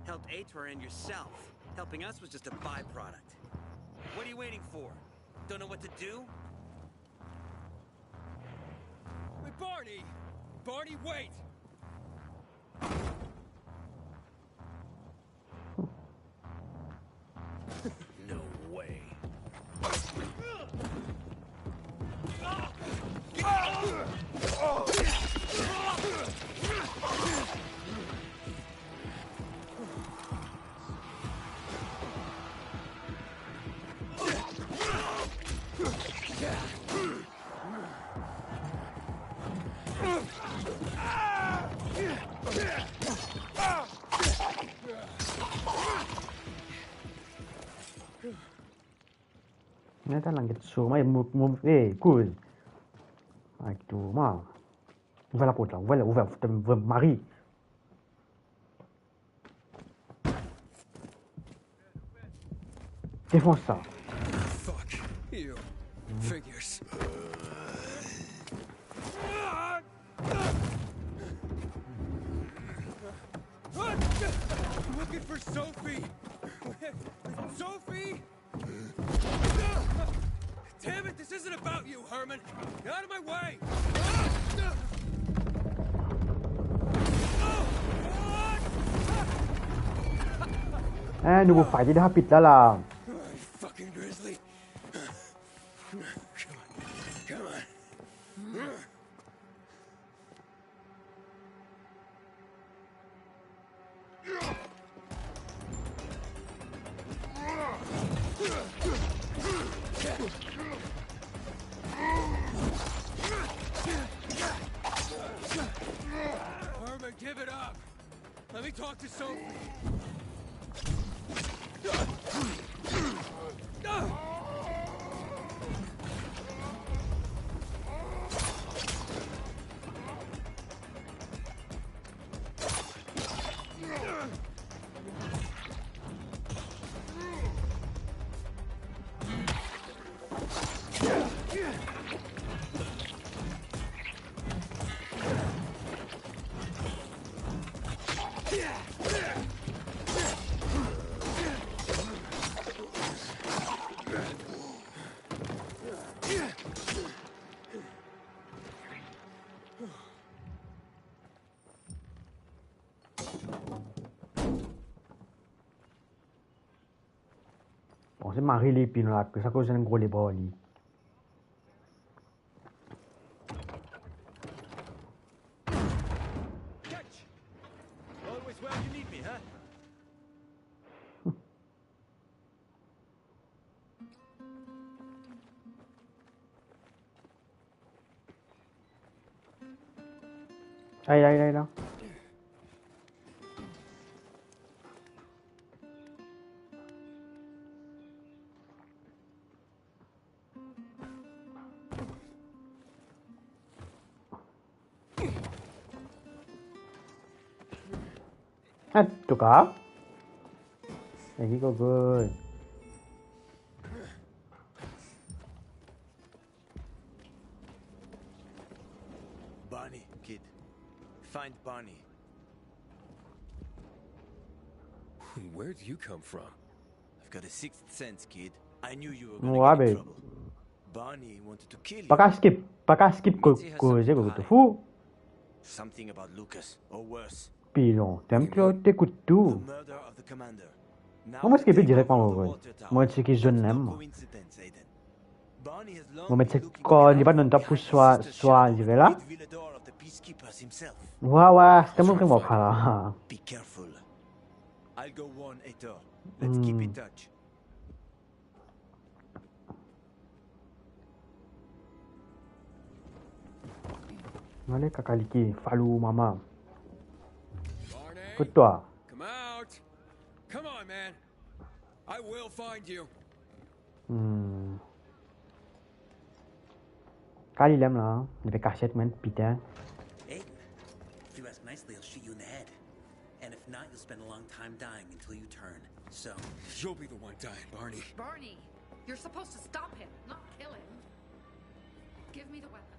Helped Ator and yourself. Helping us was just a byproduct. What are you waiting for? Don't know what to do? Wait, Barney! Barney, wait! No way. Neta lang gitu so mai cool. Itu mah. Ouvre la porte là, ouvre Marie. Défonce ça. Fuck you. Figures. Looking for Sophie! Sophie! Damn it, this isn't about you, Herman! Get out of my way! Nouveau fight, il a pit là là. Fucking grizzly. Come on. Herman, give it up. Let me talk to Sophie. Bon, c'est Marie les pins là, que ça cause un gros les bras. Catch! Always where you need me, huh? Đây đâu. Tuh kak. Lagi kok good. Barney, kid. Find Barney. Where do you come from? I've got a sixth sense, kid. I knew you were Wah, gonna get in babe. trouble. Barney wanted to kill you. Pakai skip cause kok gitu. Fu. Something about Lucas, or worse. Pilon, t'écoutes tout. The murder of the commander. Now Moi, the skipper takeover directement of the au water tower. Moi, c'est que je That's n'aime. no coincidence, Aiden. Barney has long Moi, mais been c'est looking quand il around va dans le top behind pour the soit sister's je shadow vais là. with Villador of the Peacekeepers himself. Ouais, c'était mon vraiment pas là. Be careful. I'll go warn Etor. Let's keep in touch. Allez, kakaliki, falou, maman. Barney, Écoute-toi. come out. Come on, man. I will find you. Kali il aime là. Hein. Il fait cachette, man, putain. Aiden, if you ask nicely, I'll shoot you in the head. And if not, you'll spend a long time dying until you turn. So, You'll be the one dying, Barney. Barney, you're supposed to stop him, not kill him. Give me the weapon.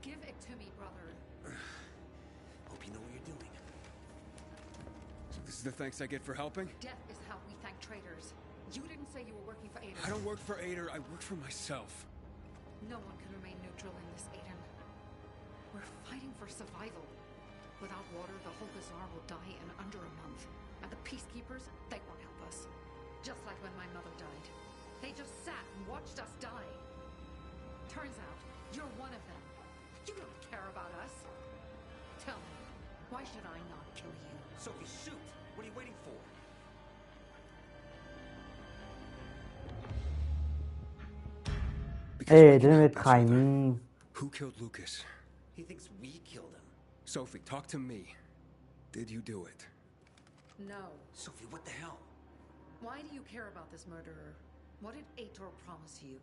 Give it to me, brother. hope you know what you're doing. So this is the thanks I get for helping? Death is how we thank traitors. You didn't say you were working for Aiden. I don't work for Ader, I work for myself. No one can remain neutral in this, Aiden. We're fighting for survival. Without water, the whole bazaar will die in under a month. And the peacekeepers, they won't help us. Just like when my mother died. They just sat and watched us die. Turns out, you're one of them. You don't care about us. Tell me, why should I not kill you? Sophie, shoot! What are you waiting for? Hey, didn't it timing? Who killed Lucas? He thinks we killed him. Sophie, talk to me. Did you do it? No. Sophie, what the hell? Why do you care about this murderer? What did Aitor promise you?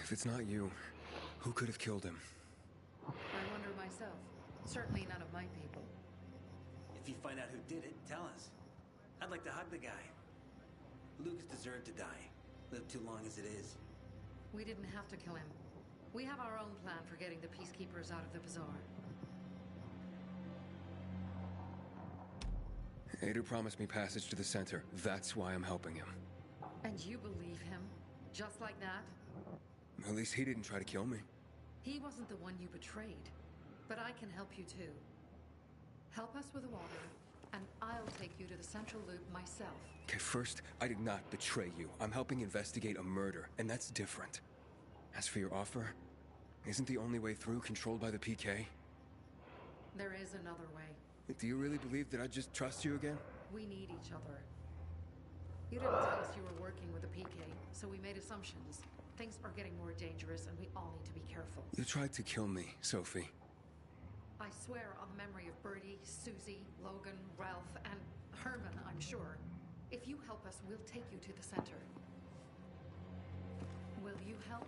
If it's not you, who could have killed him? I wonder myself. Certainly none of my people. If you find out who did it, tell us. I'd like to hug the guy. Lucas deserved to die. Lived too long as it is. We didn't have to kill him. We have our own plan for getting the peacekeepers out of the bazaar. Ader promised me passage to the center. That's why I'm helping him. And you believe him? Just like that? At least he didn't try to kill me. He wasn't the one you betrayed. But I can help you too. Help us with the water, and I'll take you to the central loop myself. Okay, first, I did not betray you. I'm helping investigate a murder, and that's different. As for your offer, isn't the only way through controlled by the PK? There is another way. Do you really believe that I'd just trust you again? We need each other. You didn't tell us you were working with the PK, so we made assumptions. Things are getting more dangerous, and we all need to be careful. You tried to kill me, Sophie. I swear on the memory of Bertie, Susie, Logan, Ralph, and Herman, I'm sure. If you help us, we'll take you to the center. Will you help?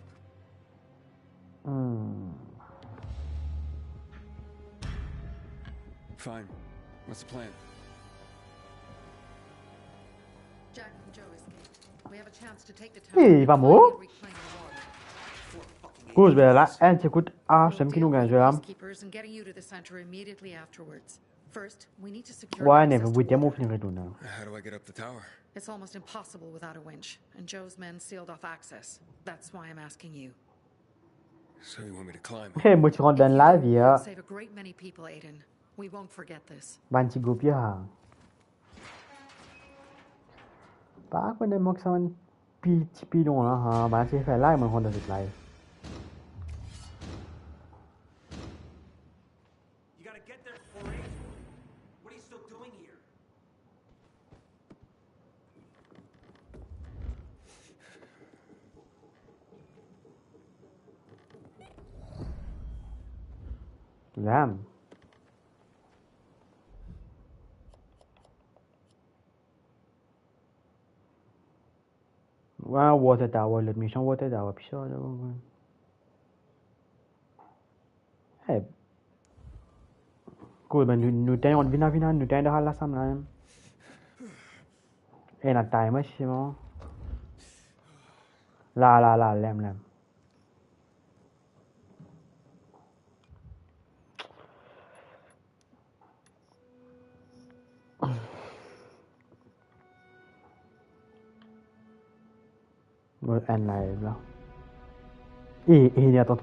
Fine. What's the plan? Jack and Joe escaped. We have a chance to take the Ehi, town vamos. and reclaim the water. Cos'è bella? C'è sem che non gangeram. Peacekeepers and getting you to the center immediately afterwards. First, we need to secure Ouais, ne access to vediamo water. finire tu now. How do I get up the tower? It's almost impossible without a winch, and Joe's men sealed off access. That's why I'm asking you. So you want me to climb? Mo ci rende la via. Save a great many people, Aiden. We won't forget this. Banci gupia. Ba quando mo che man pilon ha, ba si fa lai man honda sit lai. You gotta get there before 8. What are you still doing here? Damn. Wow, water tower, let me show water tower. Hey. Cool, man, nu tem on vina nu tem da hala sam na. Na time simo. La lem. Một anh này đó. Ý, ý nhà tôi